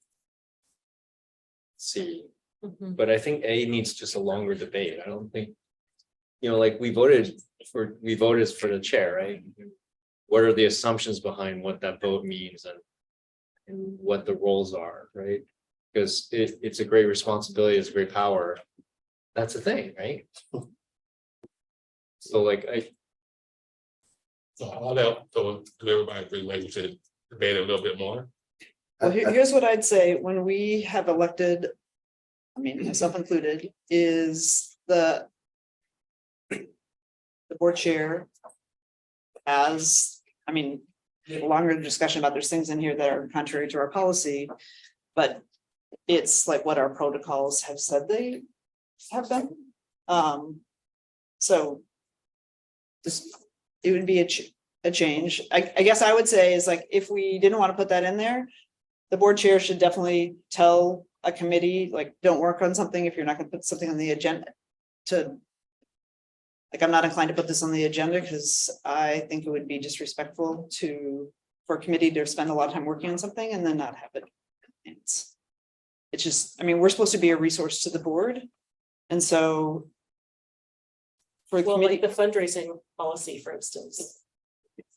C, Mhm. but I think A needs just a longer debate. I don't think. You know, like we voted for the chair, right? What are the assumptions behind what that vote means and what the roles are, right? Because it's a great responsibility, it's a great power. That's the thing, right? So like So all that, so do everybody agree, maybe we should debate it a little bit more? Well, here's what I'd say, when we have elected, I mean, myself included, is the board chair as, I mean, we have a longer discussion about there's things in here that are contrary to our policy, but it's like what our protocols have said they have been. So this, it would be a change. I guess I would say is like, if we didn't want to put that in there, the board chair should definitely tell a committee, like, don't work on something if you're not gonna put something on the agenda to. Like, I'm not inclined to put this on the agenda because I think it would be disrespectful for a committee to spend a lot of time working on something and then not have it. It's just, I mean, we're supposed to be a resource to the board. And so. For the Well, committee, like the fundraising policy, for instance.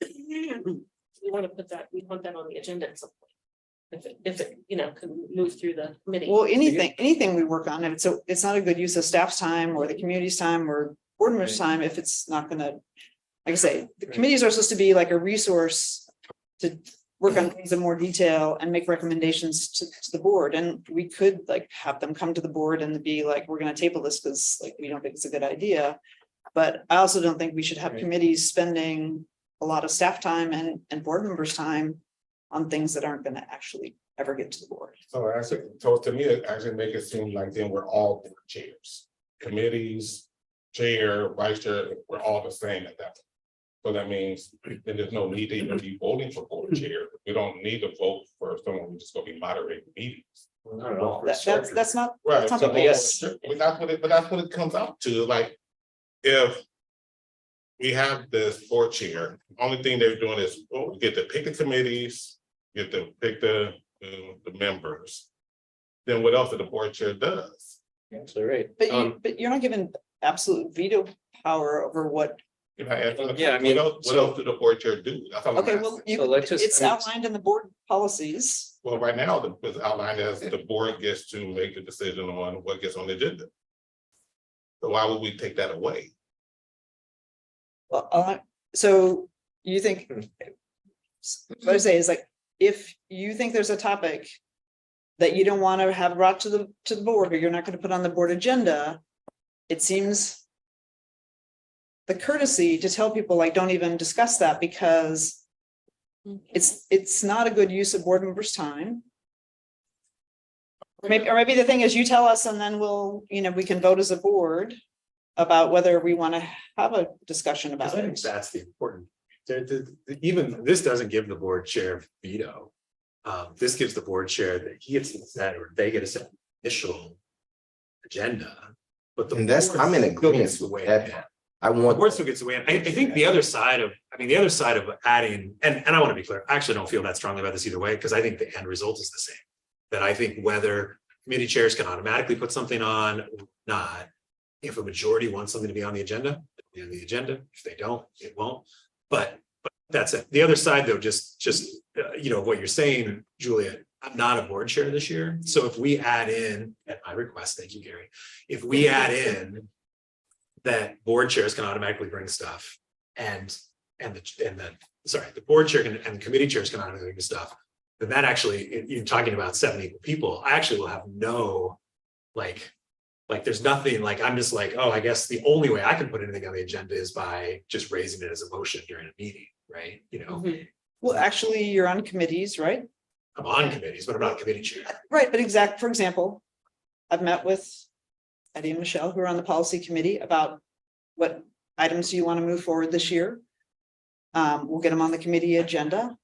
We want to put that, we want that on the agenda at some point. If it, you know, can move through the committee. well, anything we work on, if it's not a good use of staff's time or the community's time or board members' time, if it's not gonna. Like I say, the committees are supposed to be like a resource to work on things in more detail and make recommendations to the board. And we could like have them come to the board and be like, we're gonna table this because like we don't think it's a good idea. But I also don't think we should have committees spending a lot of staff time and board members' time on things that aren't gonna actually ever get to the board. So actually, so to me, it actually make it seem like then we're all board chairs, committees, chair, vice chair, we're all the same at that. So that means then there's no need to even be voting for board chair. We don't need to vote for someone who's just gonna be moderating meetings. not at all. That's not. Right, that's not so the- I guess, but that's what it comes out to, like, if. We have this board chair, only thing they're doing is, oh, we get to pick the committees, get to pick the members. Then what else the board chair does? Absolutely But right. but you're not given absolute veto power over what, Can I answer? Yeah, I mean, What else do the board chair do? That's all I'm okay, asking. well, So let's just- it's outlined in the board policies. Well, right now, it's outlined as the board gets to make the decision on what gets on the agenda. So why would we take that away? Well, so you think. What I say is like, if you think there's a topic. That you don't want to have brought to the board, or you're not going to put on the board agenda. It seems. The courtesy to tell people like, don't even discuss that because. It's not a good use of board members' time. Or maybe the thing is you tell us and then we'll, we can vote as a board. About whether we want to have a discussion about I think it. that's the important, even this doesn't give the board chair veto. This gives the board chair that he gets to set, or they get to set initial agenda. But the And that's, board I'm in still agreement gets to with weigh that. in. I The want. board still gets to weigh in. I think the other side of, the other side of adding, and I want to be clear, I actually don't feel that strongly about this either way, because I think the end result is the same. That I think whether committee chairs can automatically put something on or not. If a majority wants something to be on the agenda, it'll be on the agenda. If they don't, it won't. But that's it. The other side, though, just what you're saying, Julia, I'm not a board chair this year. So if we add in, at my request, thank you, Gary, if we add in that board chairs can automatically bring stuff and the board chair and committee chairs can automatically bring stuff, then that actually, you're talking about 70 people, I actually will have no, like there's nothing, like, I'm just like, oh, I guess the only way I can put anything on the agenda is by just raising it as a motion during a meeting, right? Well, actually, you're on committees, right? I'm on committees, but I'm not a committee chair. Right, but for example, I've met with Eddie and Michelle, who are on the policy committee, about what items do you want to move forward this year? We'll get them on the committee agenda.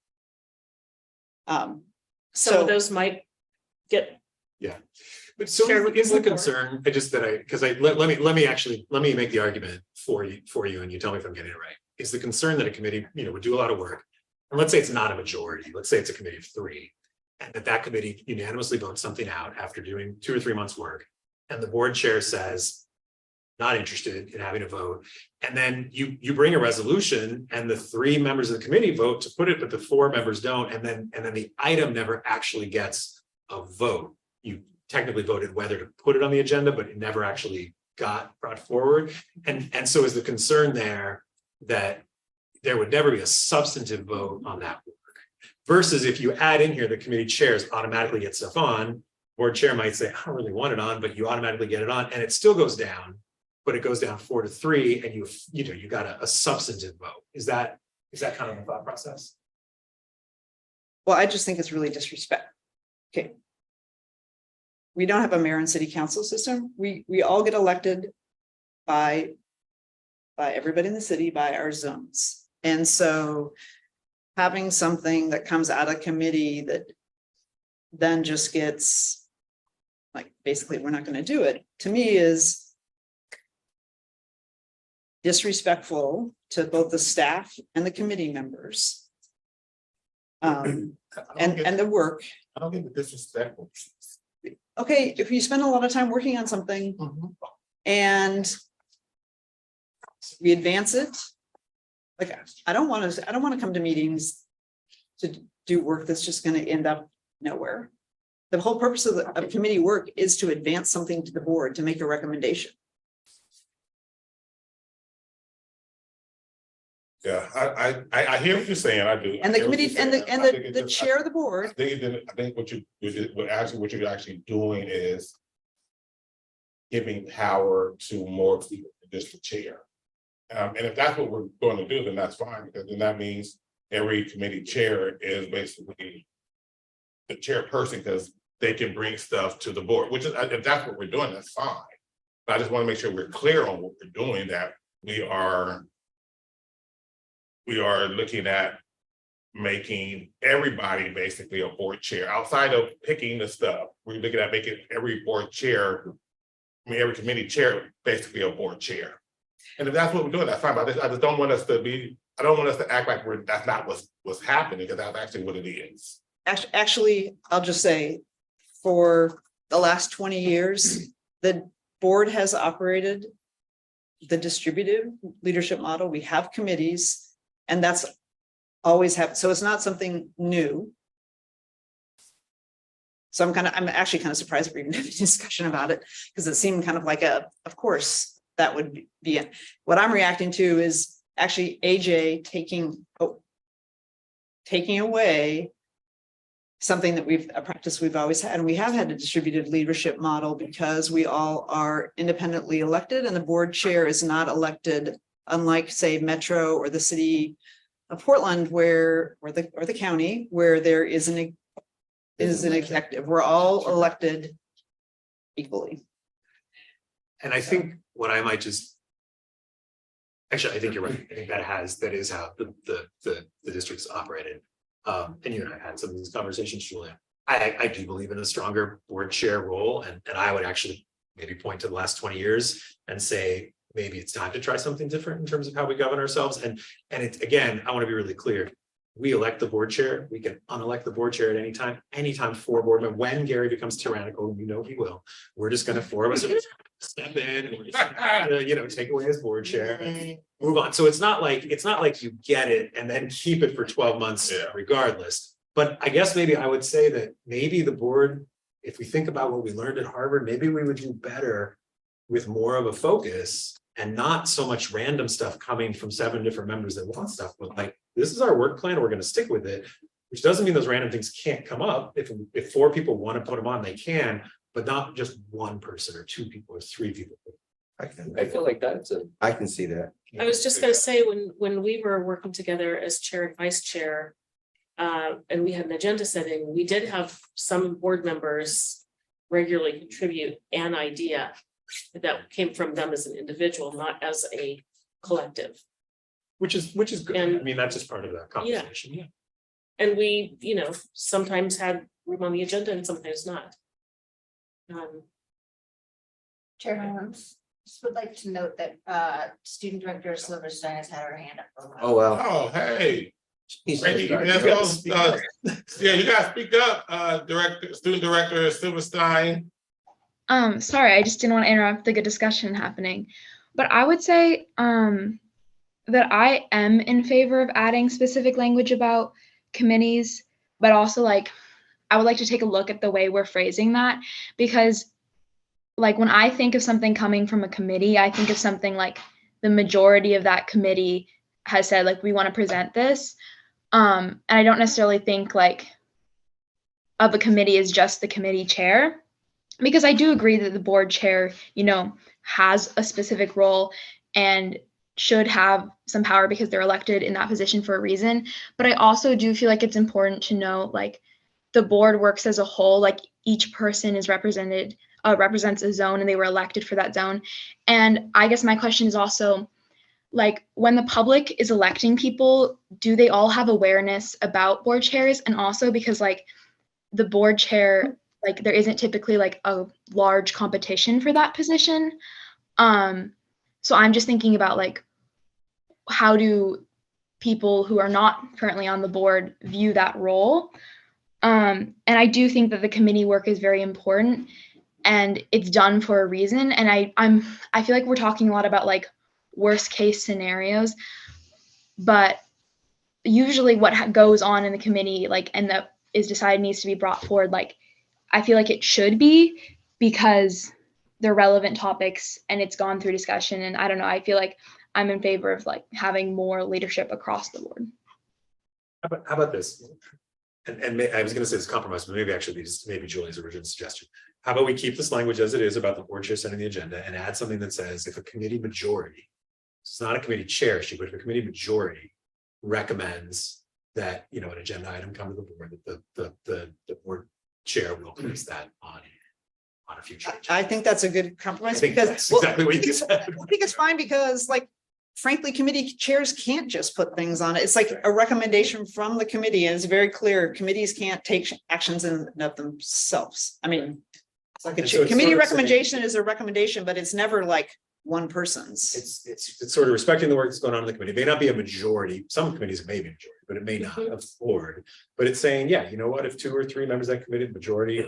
Some So of those might get, But so Share with is the the board. concern, let me make the argument for you, and you tell me if I'm getting it right. Is the concern that a committee, would do a lot of work, and let's say it's not a majority, let's say it's a committee of 3. And that committee unanimously votes something out after doing 2 or 3 months' work, and the board chair says, not interested in having a vote, and then you bring a resolution, and the 3 members of the committee vote to put it, but the 4 members don't, and then the item never actually gets a vote. You technically voted whether to put it on the agenda, but it never actually got brought forward. And so is the concern there that there would never be a substantive vote on that work? Versus if you add in here, the committee chairs automatically get stuff on, board chair might say, I don't really want it on, but you automatically get it on, and it still goes down, but it goes down 4-3, and you got a substantive vote. Is that kind of the thought process? well, I just think it's really disrespect. Okay. We don't have a mayor and city council system. We all get elected by everybody in the city, by our zones. And so having something that comes out of committee that then just gets like, basically, we're not going to do it, to me is disrespectful to both the staff and the committee members. And the work. I don't get the disrespectful. Okay, if you spend a lot of time working on something and we advance it, like, I don't want to come to meetings to do work that's just going to end up nowhere. The whole purpose of committee work is to advance something to the board, to make a recommendation. Yeah, I hear what you're saying, I do. And the committee and the chair of the board. I think what you're actually doing is giving power to more people than just the chair. And if that's what we're going to do, then that's fine, because then that means every committee chair is basically the chairperson, because they can bring stuff to the board, which is, if that's what we're doing, that's fine. But I just want to make sure we're clear on what we're doing, that we are looking at making everybody basically a board chair. Outside of picking the stuff, we're looking at making every board chair, every committee chair, basically a board chair. And if that's what we're doing, that's fine. But I just don't want us to act like that's not what's happening, because that's actually what it is. Actually, I'll just say, for the last 20 years, the board has operated the distributive leadership model. We have committees, and that's always happened. So it's not something new. So I'm actually kind of surprised we're even having a discussion about it, because it seemed kind of like of course that would be it. What I'm reacting to is actually AJ taking away something that a practice we've always had. And we have had a distributed leadership model because we all are independently elected, and the board chair is not elected, unlike, say, Metro or the city of Portland, or the county, where there is an executive. We're all elected equally. And I think what I might just. Actually, I think you're right. I think that is how the district's operated. And you and I had some of these conversations, Julia. I do believe in a stronger board chair role, and I would actually maybe point to the last 20 years and say maybe it's time to try something different in terms of how we govern ourselves. And it's, again, I want to be really clear. We elect the board chair. We can unelect the board chair at any time for board member. When Gary becomes tyrannical, he will. We're just going to, 4 of us are just step in and we're just gonna, take away his board chair and move on. So it's not like you get it and then keep it for 12 months regardless. But I guess maybe I would say that maybe the board, if we think about what we learned at Harvard, maybe we would do better with more of a focus and not so much random stuff coming from 7 different members that want stuff, but like, this is our work plan, we're going to stick with it, which doesn't mean those random things can't come up. If 4 people want to put them on, they can, but not just 1 person or 2 people or 3 people. I feel like I can see that. I was just gonna say, when we were working together as chair and vice chair, and we had an agenda setting, we did have some board members regularly contribute an idea that came from them as an individual, not as a collective. Which is good. I And- mean, that's just part of the conversation, yeah. And we, sometimes had room on the agenda and sometimes not. Chair, just would like to note that student director Silverstein has had her hand up for a while. Oh, wow. Oh, hey. He's Hey, so you sorry. yeah, you gotta speak up, student director Silverstein. Sorry, I just didn't want to interrupt the good discussion happening. But I would say that I am in favor of adding specific language about committees, but also like I would like to take a look at the way we're phrasing that, because like when I think of something coming from a committee, I think of something like the majority of that committee has said like we want to present this. And I don't necessarily think like of a committee as just the committee chair, because I do agree that the board chair, has a specific role and should have some power because they're elected in that position for a reason. But I also do feel like it's important to know like the board works as a whole, like each person is represents a zone and they were elected for that zone. And I guess my question is also, like when the public is electing people, do they all have awareness about board chairs? And also because like the board chair, like there isn't typically like a large competition for that position. So I'm just thinking about like, how do people who are not currently on the board view that role? And I do think that the committee work is very important and it's done for a reason. And I feel like we're talking a lot about like worst case scenarios, but usually what goes on in the committee, like, and that is decided needs to be brought forward. Like, I feel like it should be because they're relevant topics and it's gone through discussion. And I don't know, I feel like I'm in favor of like having more leadership across the board. How about this? And I was gonna say this compromise, but maybe actually maybe Julie's original suggestion. How about we keep this language as it is about the board chair setting the agenda and add something that says if a committee majority, it's not a committee chair issue, but if a committee majority recommends that, an agenda item come to the board, that the board chair will place that on a future. I think that's a good I compromise think because. that's well, exactly what you said. I think it's fine because like, frankly, committee chairs can't just put things on it. It's like a recommendation from the committee and it's very clear. Committees can't take actions in and of themselves. I mean, it's like a And so it's committee sort of saying- recommendation is a recommendation, but it's never like one person's. It's sort of respecting the work that's going on in the committee. It may not be a majority. Some committees it may be a majority, but it may not Mhm. of the board. But it's saying, yeah, you know what, if 2 or 3 members of that committee, majority,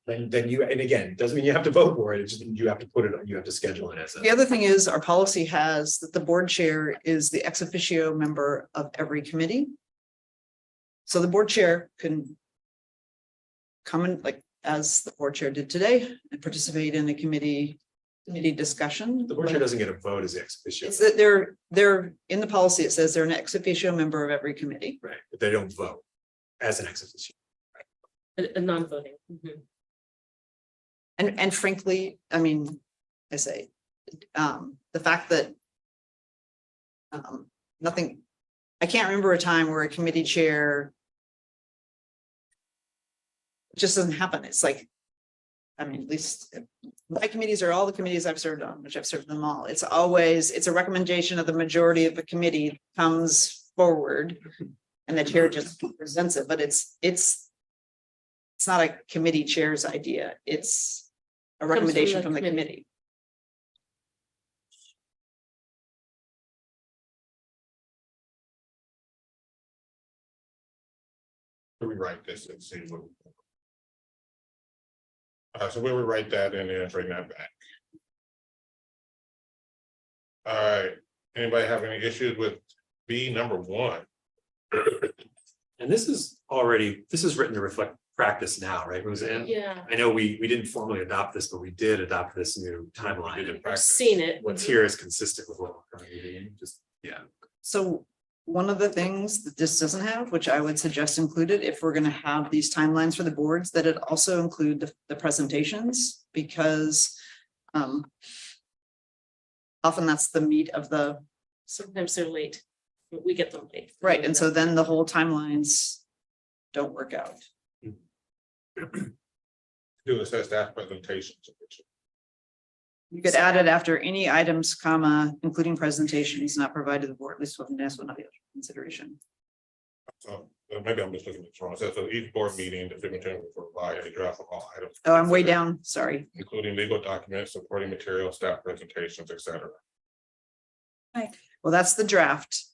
then you, and again, it doesn't mean you have to vote for it. It's just you have to put it, you have to schedule it as a. The other thing is our policy has that the board chair is the ex officio member of every committee. So the board chair can come in like as the board chair did today and participate in a committee discussion. The board chair doesn't get a vote as the ex officio, It's that they're in the policy, it says they're an ex officio member of every committee. right? But they don't vote as an ex officio. A non-voting. Mhm. And frankly, I mean, I say, the fact that nothing, I can't remember a time where a committee chair it just doesn't happen. It's like, I mean, at least my committees are all the committees I've served on, which I've served them all. It's always, it's a recommendation of the majority of the committee comes forward and the chair just presents it, but it's not a committee chair's idea. It's a from recommendation the from the committee. committee. Rewrite this and see what. So we'll rewrite that in there and bring that back. All right, anybody have any issues with B number 1? And this is written to reflect practice now, right, Roseanne? Yeah, I know we didn't formally adopt this, but we did adopt this new timeline. I've seen it. What's here is consistent with what we're currently doing, just, yeah. So one of the things that this doesn't have, which I would suggest included, if we're gonna have these timelines for the boards, that it also include the presentations, because often that's the meat of the, Sometimes they're late. We get them late. right, and so then the whole timelines don't work out. Do assess that presentations. You could add it after any items, comma, including presentations not provided to the board, this will not be under consideration. So maybe I'm just looking at it wrong. So each board meeting, the superintendent will provide a draft of all items. Oh, I'm way down, sorry. Including legal documents, supporting materials, staff presentations, et cetera. Well, that's the draft,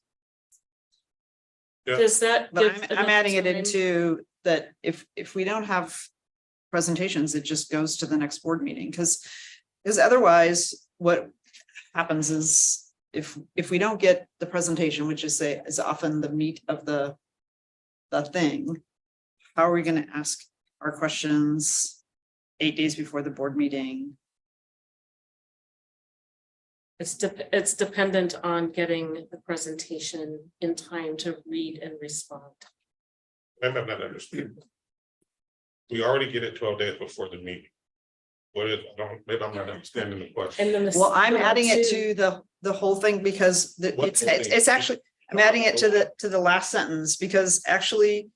Yeah. Does that? but give I'm enough adding it time? into that if we don't have presentations, it just goes to the next board meeting, because otherwise, what happens is if we don't get the presentation, which is often the meat of the thing, how are we going to ask our questions 8 days before the board meeting? It's dependent on getting the presentation in time to read and respond. Maybe I'm not understanding. We already get it 12 days before the meeting. What is, maybe I'm not understanding the question. And then the. Well, I'm there are adding it two- to the whole thing because What it's do you think? it's actually, I'm adding it to the last sentence because actually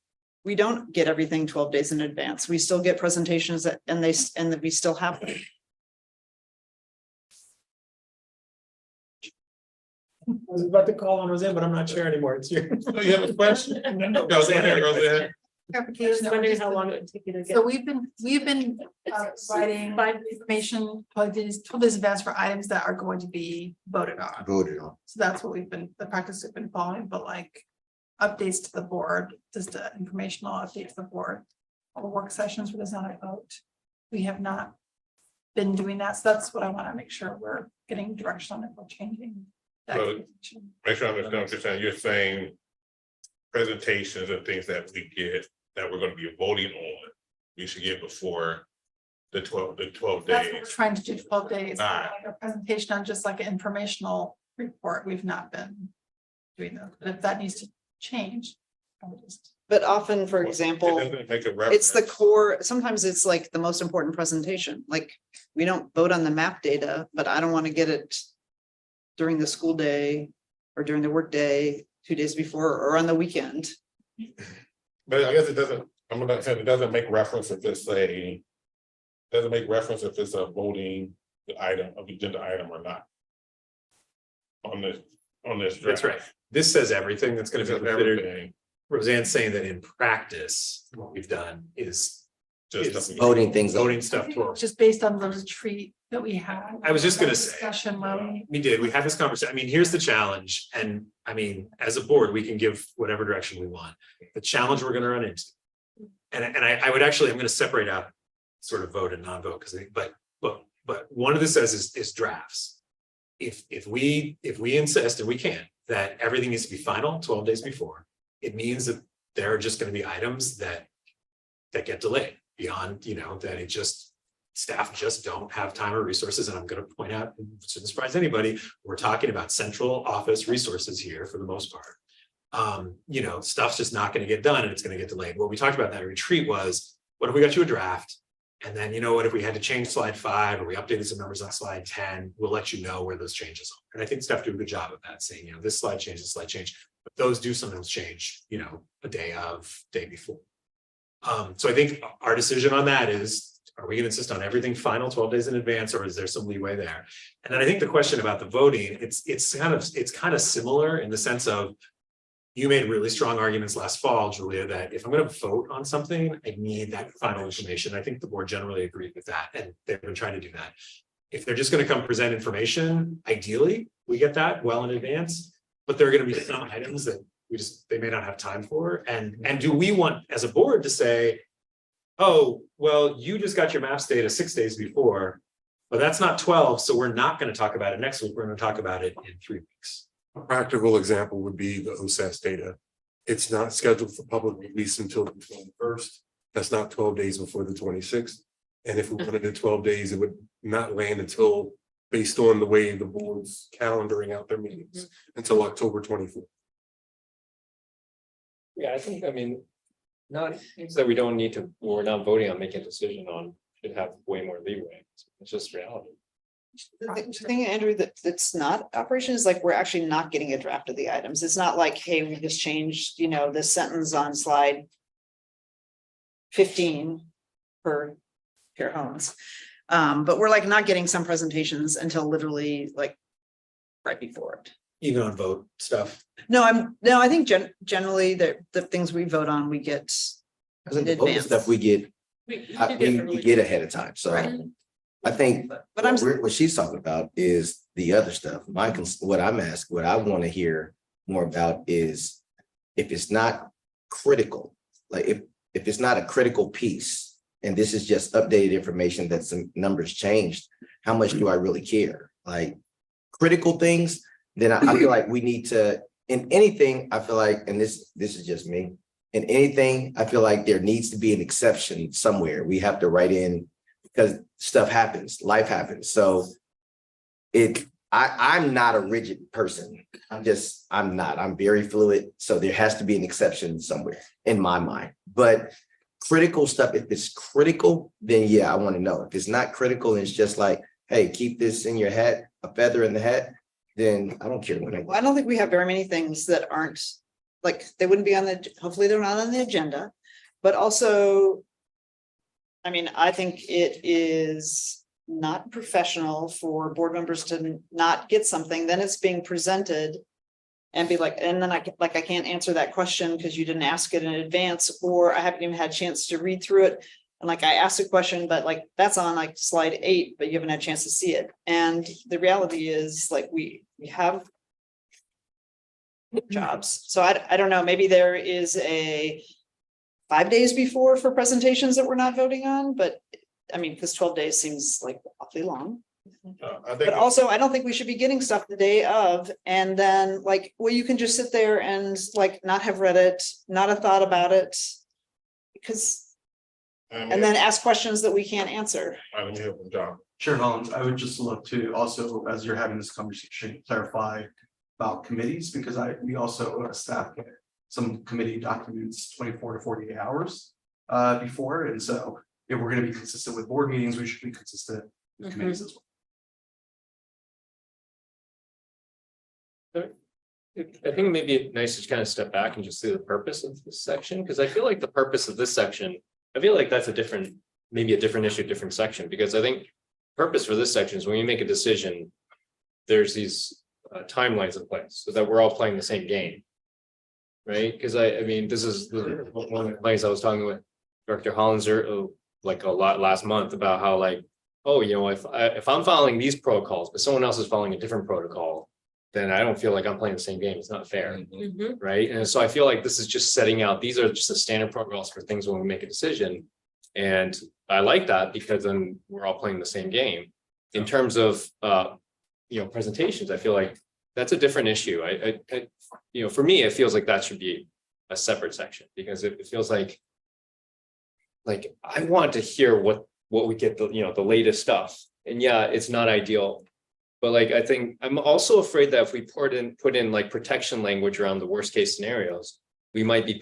we don't get everything 12 days in advance. We still get presentations and that we still have them. I was about to call on Roseanne, but I'm not chair anymore. It's you. Oh, you have a question? Roseanne. Just wondering how long it would take you to get. So we've been providing information, probably these 12 days in advance for items that are going to be voted on. Voted on. So that's what the practice we've been following, but like updates to the board, just the informational update to the board. Or work sessions where there's not a vote. We have not been doing that, so that's what I want to make sure we're getting direction on if we're changing. that So- communication. Make sure I understand what you're saying. You're saying presentations and things that we get that we're gonna be voting on, we should get before the 12 That's what we're days. trying to do 12 days, Ah. like a presentation on just like an informational report, we've not been doing that, but if that needs to change. I would just- But often, for It example, doesn't make a it's the reference. core, sometimes it's like the most important presentation, like we don't vote on the map data, but I don't want to get it during the school day or during the work day, 2 days before or on the weekend. But I guess it doesn't, I'm not saying it doesn't make reference if it's doesn't make reference if it's a voting item, of agenda item or not. On this. That's draft. right. This says everything that's gonna It be says considered. everything, Roseanne's saying that in practice, what we've done is just. Voting things up. voting stuff to. Just based on the retreat that we had. I was just gonna say. Discussion where we. We had this conversation. I mean, here's the challenge. And I mean, as a board, we can give whatever direction we want. The challenge we're gonna run into. And I would actually, I'm gonna separate out sort of vote and non-vote, because but one of the says is drafts. If we insist, and we can, that everything needs to be final 12 days before, it means that there are just gonna be items that get delayed beyond, that it just, staff just don't have time or resources. And I'm gonna point out, it shouldn't surprise anybody, we're talking about central office resources here for the most part. Stuff's just not gonna get done and it's gonna get delayed. What we talked about in that retreat was, what if we got you a draft? And then, what if we had to change slide 5 or we updated some numbers on slide 10, we'll let you know where those changes are. And I think staff do a good job of that, saying, this slide change, this slide change, but those do sometimes change, a day before. So I think our decision on that is, are we gonna insist on everything final 12 days in advance, or is there some leeway there? And then I think the question about the voting, it's kind of similar in the sense of, you made really strong arguments last fall, Julia, that if I'm gonna vote on something, I need that final information. I think the board generally agreed with that, and they've been trying to do that. If they're just gonna come present information, ideally, we get that well in advance, but there are gonna be some items that they may not have time for. And do we want, as a board, to say, oh, well, you just got your maps data 6 days before, but that's not 12, so we're not gonna talk about it next week, we're gonna talk about it in 3 weeks. A practical example would be the OSAS data. It's not scheduled for public release until the 21st. That's not 12 days before the 26th. And if we wanted it 12 days, it would not land until, based on the way the board's calendaring out their meetings, until October 24th. Yeah, not things that we don't need to, we're not voting on making a decision on, should have way more leeway. It's just reality. The thing, Andrew, that's not operation is like, we're actually not getting a draft of the items. It's not like, hey, we just changed, this sentence on slide 15 for Care Homes. But we're like not getting some presentations until literally like right before it. Even on vote stuff. No, I think generally the things we vote on, we get I think in the vocal advance. stuff we get, we get ahead of time, so. Right. I think But I'm, what she's talking about is the other stuff. What I want to hear more about is if it's not critical, like if it's not a critical piece, and this is just updated information that some numbers changed, how much do I really care? Like critical things, then I feel like we need to, in anything, I feel like, and this is just me, in anything, I feel like there needs to be an exception somewhere. We have to write in because stuff happens, life happens. So I'm not a rigid person. I'm very fluid. So there has to be an exception somewhere in my mind. But critical stuff, if it's critical, then yeah, I want to know. If it's not critical, and it's just like, hey, keep this in your hat, a feather in the hat, then I don't care. well, I don't think we have very many things that aren't, like, they wouldn't be on the, hopefully they're not on the agenda. But also, I mean, I think it is not professional for board members to not get something, then it's being presented and be like, and then I can't answer that question because you didn't ask it in advance, or I haven't even had a chance to read through it. And like, I asked a question, but like, that's on like slide 8, but you haven't had a chance to see it. And the reality is like, we have jobs. So I don't know, maybe there is a 5 days before for presentations that we're not voting on, but I mean, because 12 days seems like awfully long. I think But also, I don't think we should be getting stuff the day of, and then like, well, you can just sit there and like not have read it, not have thought about it. Because, and then ask questions that we can't answer. I'm here from John. Chair Collins, I would just look to also, as you're having this conversation, clarify about committees, because we also staff get some committee documents 24 to 48 hours before. And so if we're going to be consistent with board meetings, we should be consistent with committees as well. I think it may be nice to kind of step back and just see the purpose of this section, because I feel like the purpose of this section, I feel like that's maybe a different issue, different section, because I think purpose for this section is when you make a decision, there's these timelines in place so that we're all playing the same game. Right? Because I mean, this is one of the things I was talking with Director Hollinger like a lot last month about how like, oh, you know, if I'm following these protocols, but someone else is following a different protocol, then I don't feel like I'm playing the same game. It's not fair. Right. And so I feel like this is just setting out, these are just the standard protocols for things when we make a decision. And I like that because then we're all playing the same game. In terms of presentations, I feel like that's a different issue. For me, it feels like that should be a separate section, because it feels like I want to hear what we get, the latest stuff. And yeah, it's not ideal. But like, I think I'm also afraid that if we put in like protection language around the worst case scenarios, we might be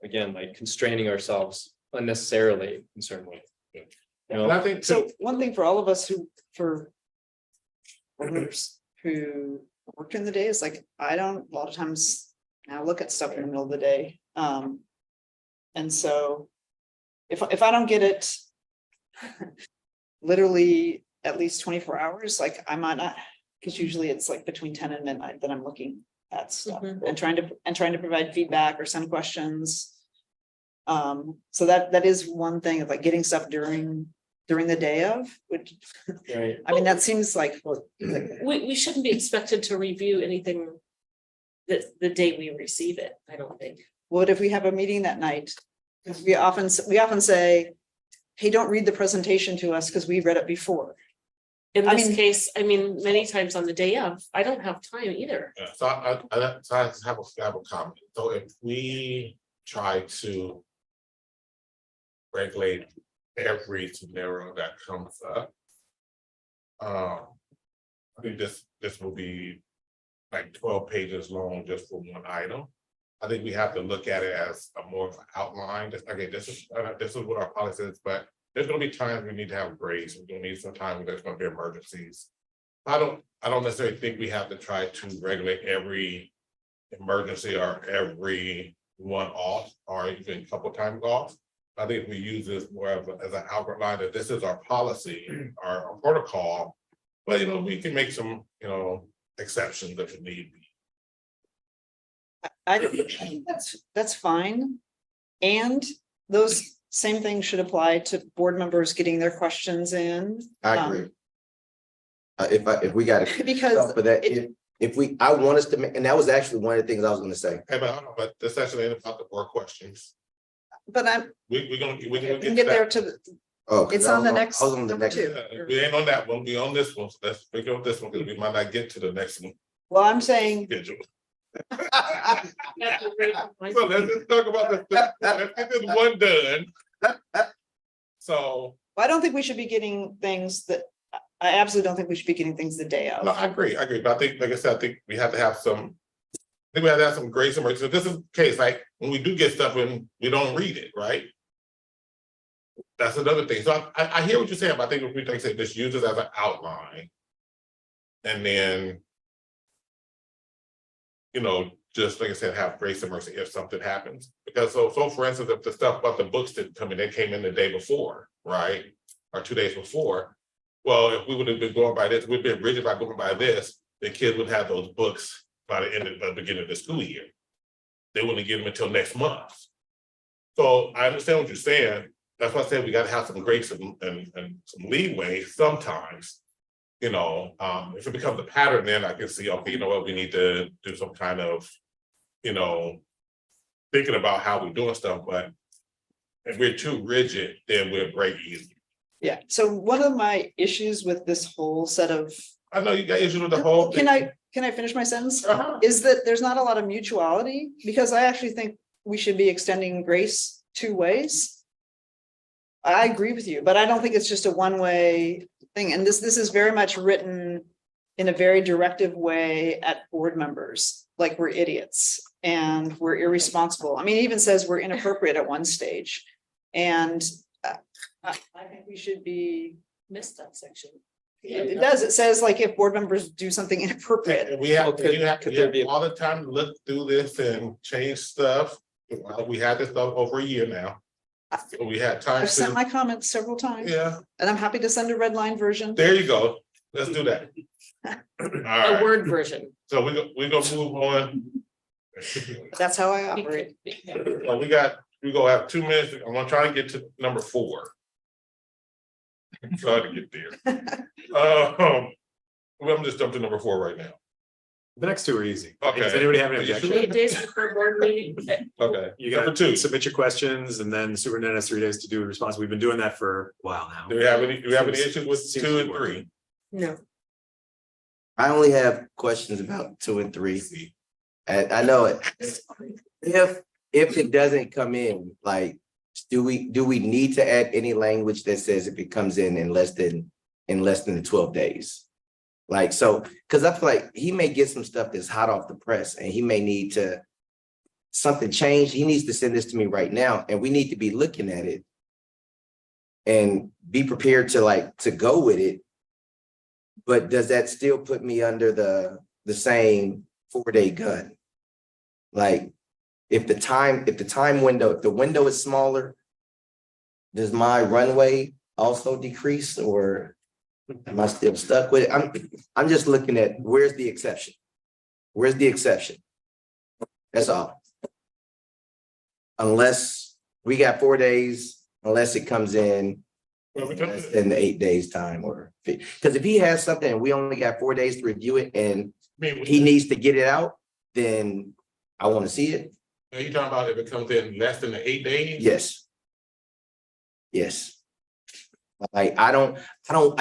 again, like constraining ourselves unnecessarily in certain ways. And I think So one thing for all of us who work during the day is like, I don't, a lot of times now look at stuff in the middle of the day. And so if I don't get it literally at least 24 hours, like I might not, because usually it's like between 10 and midnight that I'm looking at stuff and trying to provide feedback or send questions. So that is one thing of like getting stuff during the day of, which Right. I mean, that seems like We shouldn't be expected to review anything the day we receive it, I don't think. what if we have a meeting that night? Because we often say, hey, don't read the presentation to us because we read it before. In I this mean- case, I mean, many times on the day of, I don't have time either. Yeah, so I have a comment. So if we try to regulate every scenario that comes up, I think this will be like 12 pages long just for one item. I think we have to look at it as a more of an outline. Okay, this is what our policy is, but there's gonna be times we need to have breaks. We're gonna need some time when there's gonna be emergencies. I don't necessarily think we have to try to regulate every emergency or every one off or even a couple times off. I think we use this more as an outline that this is our policy, our protocol. But, you know, we can make some, you know, exceptions if need be. I think that's fine. And those same things should apply to board members getting their questions in. I agree. If we got it. Because But that, if we, I want us to make, and that was actually one of the things I was gonna say. Hey, but hold on, but this session ain't about the board questions. But I'm, We're gonna we can get there to, the- Oh, 'cause it's I on the was next, I was on the number next. two. Yeah, we ain't on that one, we on this one, so let's pick up this one, because we might not get to the next one Well, I'm saying, schedule. That's a great point. So let's just talk about this, let's get this one done. So, I don't think we should be getting things that, I absolutely don't think we should be getting things the day no, of. I agree, but I think, like I said, I think we have to have some. I think we have to have some grace and mercy, so this is the case, like, when we do get stuff and we don't read it, right? That's another thing, so I hear what you're saying, but I think if we, like I said, just use this as an outline. And then. You know, just like I said, have grace and mercy if something happens, because so for instance, if the stuff about the books didn't come in, they came in the day before, right? Or 2 days before. Well, if we would have been going by this, we've been rigid by going by this, the kids would have those books by the beginning of the school year. They wouldn't get them until next month. So I understand what you're saying. That's why I said we gotta have some grace and some leeway sometimes. You know, if it becomes a pattern, then I can see, okay, you know what, we need to do some kind of, you know, thinking about how we're doing stuff, but if we're too rigid, then we'll break easy. Yeah, so one of my issues with this whole set of, I know you got issues with the whole thing. can I finish my sentence? Uh-huh. Is that there's not a lot of mutuality, because I actually think we should be extending grace 2 ways. I agree with you, but I don't think it's just a one-way thing, and this is very much written in a very directive way at board members, like we're idiots and we're irresponsible. I mean, it even says we're inappropriate at one stage. And I think we should be, Missed that section. it does, it says like if board members do something inappropriate. And we have, Well, could- you have, could you there have be a- all the time to look through this and change stuff. We had this stuff over a year now. So we had time I've sent to, my comments several times, yeah, and I'm happy to send a red line version. there you go. Let's do that. All A right, word version. so we're gonna move on. That's how I operate. Well, we gonna have 2 minutes. I'm gonna try to get to number 4. Try to get there. I'm just jumping to number 4 right now. The next two are easy. Okay. Does anybody have an Are you objection? sure? 8 days before board meeting. Okay, You number got 2. to submit your questions and then the superintendent has 3 days to do a response. We've been doing that for a while now. Do we have any issues with Seems 2 and to be 3? No. I only have questions about 2 and 3. And I know it. If it doesn't come in, like, do we need to add any language that says if it comes in less than the 12 days? Like, so, because I feel like he may get some stuff that's hot off the press and he may need to something change. He needs to send this to me right now, and we need to be looking at it and be prepared to go with it. But does that still put me under the same 4-day gun? Like, if the window is smaller, does my runway also decrease, or am I still stuck with it? I'm just looking at where's the exception? Where's the exception? That's all. Unless we got 4 days, unless it comes in less than the 8 days time, or because if he has something and we only got 4 days to review it and he needs to get it out, then I want to see it. Are you talking about if it comes in less than the 8 days? Yes. Yes. Like, I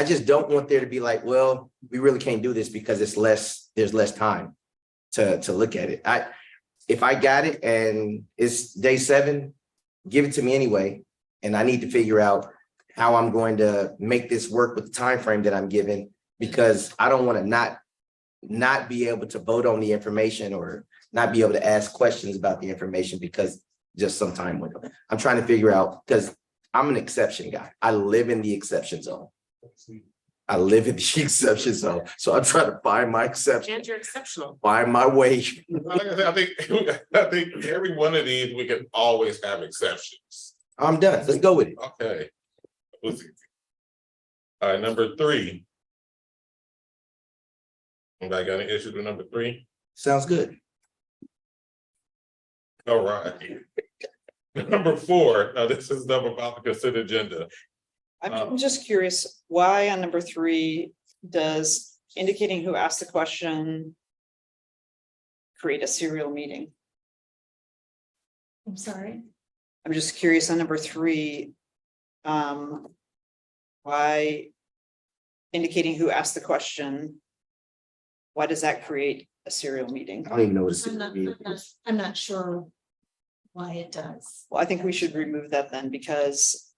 just don't want there to be like, well, we really can't do this because there's less time to look at it. If I got it and it's day 7, give it to me anyway. And I need to figure out how I'm going to make this work with the time frame that I'm given, because I don't want to not be able to vote on the information or not be able to ask questions about the information because just some time window. I'm trying to figure out, because I'm an exception guy. I live in the exception zone. I live in the exception zone. So I'm trying to find my exception, And you're exceptional. find my way. Like I said, I think every one of these, we can always have exceptions. I'm done. Let's go with it. Okay. Was easy. All right, number 3. Anybody got any issues with number 3? Sounds good. All right. Number 4, now this is number about the consent agenda. I'm just curious, why on number 3 does indicating who asked the question create a serial meeting? I'm sorry. I'm just curious on number 3. Why indicating who asked the question? Why does that create a serial meeting? I don't even know what I'm not sure why it does. Well, I think we should remove that then because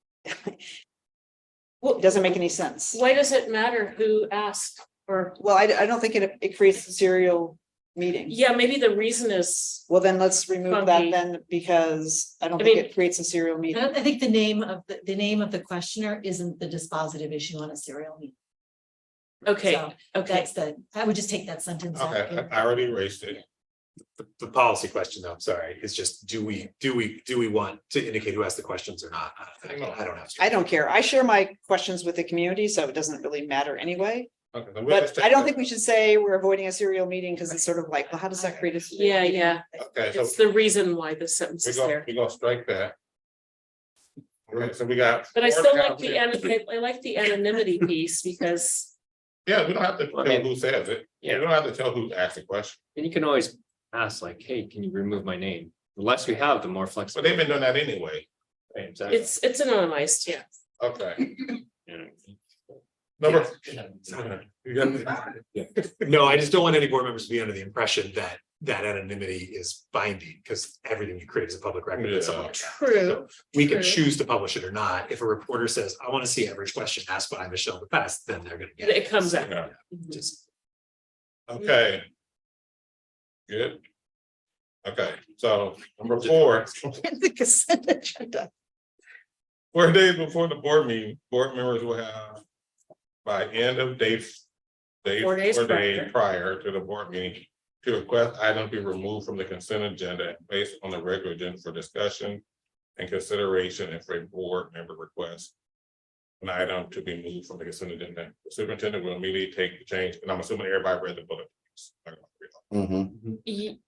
well, it doesn't make any sense. Why does it matter who asked or, Well, I don't think it creates a serial meeting. yeah, maybe the reason is, Well, then let's remove that Funky. then because I don't I think mean- it creates a serial meeting. I think the name of the name of the questioner isn't the dispositive issue on a serial meeting. okay, So okay. I would just take that sentence out. Okay, I already erased it. The policy question, though, I'm sorry, is just, do we want to indicate who asked the questions or not? I don't have. I don't care. I share my questions with the community, so it doesn't really matter anyway. Okay, then we'll just But take I don't that. think we should say we're avoiding a serial meeting because it's sort of like, well, how does that create a? serial Yeah, meeting? yeah. Okay, so It's the reason why the sentence is there. we're gonna strike that. Okay, so we got. But I 4 still like counts here. I like the anonymity piece because, Yeah, we don't have to tell who says it. Yeah. We don't have to tell who asked the question. And you can always ask like, hey, can you remove my name? The less we have, the more But flexible. they've been doing that anyway. Exactly. it's anonymized, yeah. Okay, Yeah. number. No, I just don't want any board members to be under the impression that anonymity is binding, because everything you create is a public record. Yeah. at some point. True. So we can True. choose to publish it or not. If a reporter says, I want to see every question asked by Michelle DePest, then they're gonna get it. It comes out. Yeah. Just, Okay. Good. Okay, so number 4, The consent agenda. 4 days before the board meeting, board members will have by end of day. 4 days Prior to the board meeting to request items be removed from the consent agenda based on the regular agenda for discussion and consideration if a board member requests an item to be moved from the consent agenda. The superintendent will immediately take the change, and I'm assuming everybody read the bullet points. Mhm.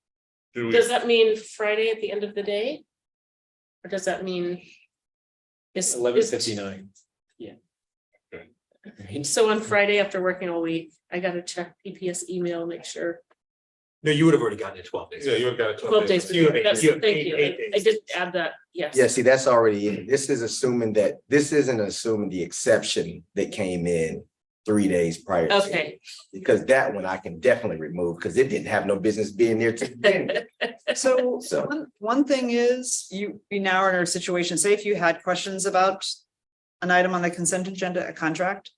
Do we- Does that mean Friday at the end of the day? Or does that mean? Is 11:59. So on Friday after working all week, I gotta check PPS email, make sure. no, you would have already gotten it 12 days. Yeah, you got it. 12 days. You have eight- That's- you have Thank eight- you. eight I days. did add that, yes. Yeah, see, that's already in. This is assuming that, this isn't assuming the exception that came in 3 days prior. to. Okay. Because that one I can definitely remove because it didn't have no business being there to begin with. So So- one thing is you now are in a situation, say if you had questions about an item on the consent agenda, a contract,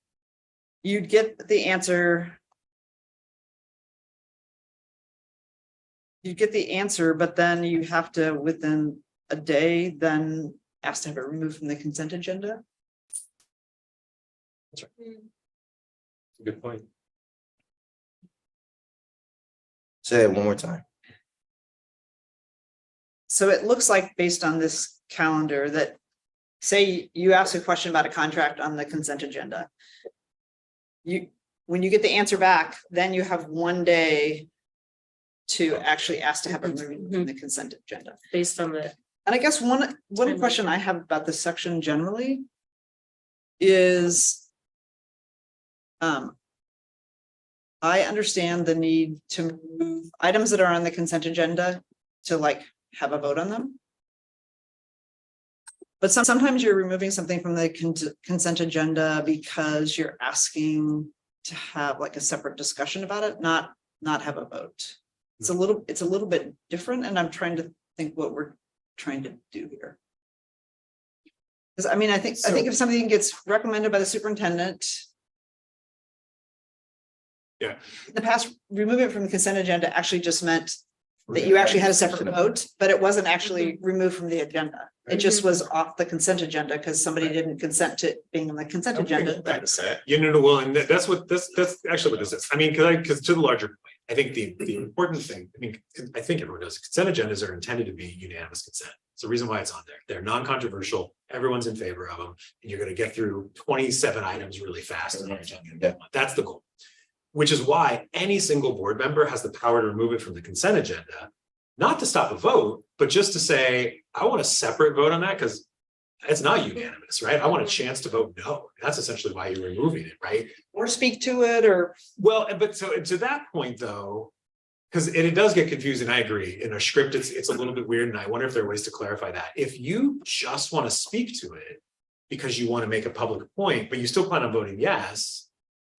you'd get the answer. You get the answer, but then you have to, within a day, then ask to have it removed from the consent agenda. Good point. Say it one more time. So it looks like based on this calendar that, say you ask a question about a contract on the consent agenda. When you get the answer back, then you have 1 day to actually ask to have it removed from the consent agenda. Based on the, And I guess one Timeline. question I have about this section generally is I understand the need to move items that are on the consent agenda to like have a vote on them. But sometimes you're removing something from the consent agenda because you're asking to have like a separate discussion about it, not have a vote. It's a little bit different, and I'm trying to think what we're trying to do here. Because I mean, I think if something gets recommended by the superintendent. Yeah. In the past, remove it from the consent agenda actually just meant that you actually had a separate vote, but it wasn't actually removed from the agenda. It just was off the consent agenda because somebody didn't consent to being on the consent agenda. Back to that. You know, well, and that's actually what this is. I mean, because to the larger point, I think the important thing, I think everyone knows consent agendas are intended to be unanimous consent. It's the reason why it's on there. They're non-controversial. everyone's in favor of them, and you're gonna get through 27 items really fast. in our agenda. Yeah. That's the goal. Which is why any single board member has the power to remove it from the consent agenda. Not to stop a vote, but just to say, I want a separate vote on that, because it's not unanimous, right? I want a chance to vote no. That's essentially why you're removing it, right? Or speak to it, or Well, but so to that point, though, because it does get confusing, I agree. In a script, it's a little bit weird, and I wonder if there are ways to clarify that. If you just want to speak to it because you want to make a public point, but you still plan on voting yes,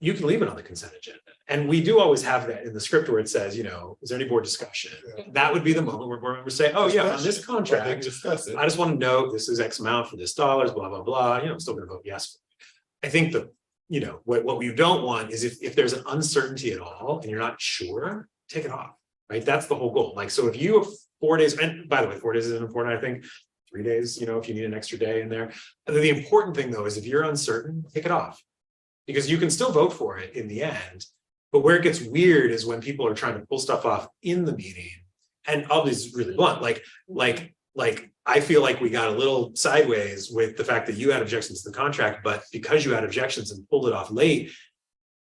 you can leave it on the consent agenda. And we do always have that in the script where it says, you know, is there any board discussion? That would be the moment where board members say, oh yeah, on this contract, Discuss it. I just want to know this is X amount for this dollars, blah, blah, blah, you know, I'm still gonna vote yes. I think you know, what we don't want is if there's an uncertainty at all and you're not sure, take it off, right? That's the whole goal. Like, so if you have 4 days, and by the way, 4 days isn't important, I think 3 days, you know, if you need an extra day in there. And then the important thing though, is if you're uncertain, take it off. Because you can still vote for it in the end, but where it gets weird is when people are trying to pull stuff off in the meeting. And I'll be really blunt, like I feel like we got a little sideways with the fact that you had objections to the contract, but because you had objections and pulled it off late,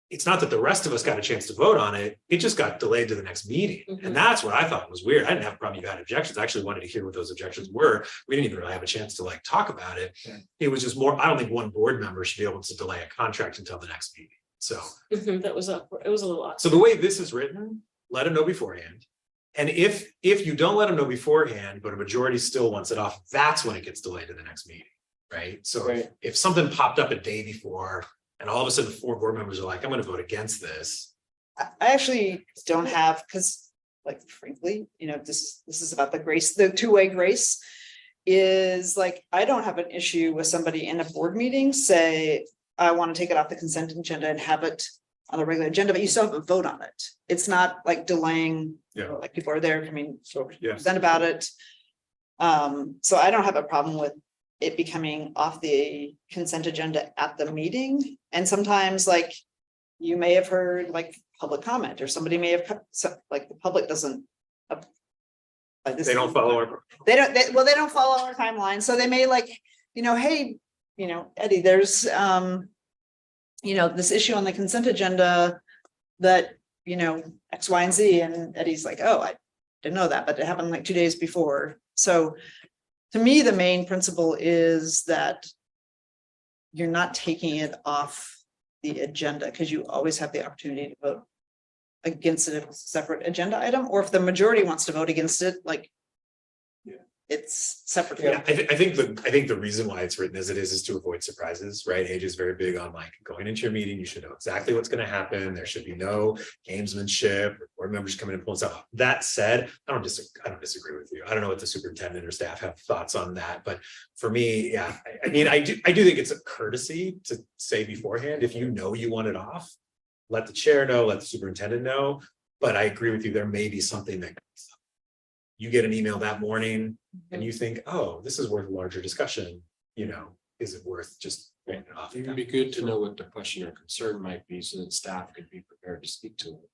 it's not that the rest of us got a chance to vote on it, it just got delayed to the next meeting. And that's what I thought was weird. I didn't have a problem you had objections. I actually wanted to hear what those objections were. We didn't even really have a chance to like talk about it. It was just more, I don't think one board member should be able to delay a contract until the next meeting. So, That was it was a little odd. so the way this is written, let them know beforehand. And if you don't let them know beforehand, but a majority still wants it off, that's when it gets delayed to the next meeting, right? So if something popped up a day before and all of a sudden 4 board members are like, I'm gonna vote against this. I actually don't have, because like frankly, you know, this is about the grace, the two-way grace. Is like, I don't have an issue with somebody in a board meeting say, I want to take it off the consent agenda and have it on the regular agenda, but you still have a vote on it. It's not like delaying, Yeah. like people are there, I mean, so Yeah. present about it. So I don't have a problem with it becoming off the consent agenda at the meeting. And sometimes like you may have heard like public comment or somebody may have, like the public doesn't. They don't follow our. They don't follow our timeline. So they may like, you know, hey, you know, Eddie, there's, you know, this issue on the consent agenda that, you know, X, Y, and Z. And Eddie's like, oh, I didn't know that, but it happened like 2 days before. So to me, the main principle is that you're not taking it off the agenda because you always have the opportunity to vote against it if it's a separate agenda item, or if the majority wants to vote against it, like it's separate. Yeah, I think the reason why it's written as it is to avoid surprises, right? Age is very big on like going into your meeting, you should know exactly what's going to happen. There should be no gamesmanship or board members coming in and pulling stuff off. That said, I don't disagree with you. I don't know what the superintendent or staff have thoughts on that, but for me, yeah, I mean, I do think it's a courtesy to say beforehand, if you know you want it off, let the chair know, let the superintendent know. But I agree with you, there may be something that you get an email that morning and you think, oh, this is worth a larger discussion, you know, is it worth just writing it off? It would be good to know what the question or concern might be so that staff could be prepared to speak to it.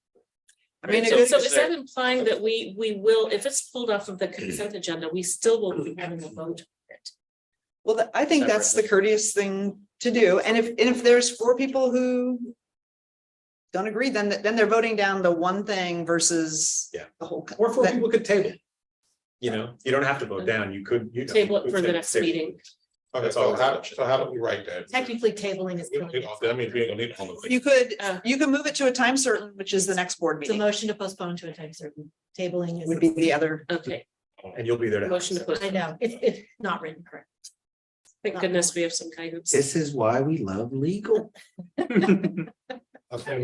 I mean, So is that implying that we will, if it's pulled off of the consent agenda, we still will be having a vote on it? well, I think that's the courteous thing to do. And if there's 4 people who don't agree, then they're voting down the one thing versus the whole. Or 4 people could table it. You know, you don't have to vote down, you could. You know, Table you it could for the say- next say- meeting. Okay, so how do we write that? Technically tabling is. We don't need all that. I mean, we don't need all of it. You could move it to a time certain, which is the next board It's a meeting, motion to postpone to a time certain. Tabling is. would be the other. Okay, And you'll be there to. motion to put, I know, it's not written correct. thank goodness we have some guidance. This is why we love legal. Okay,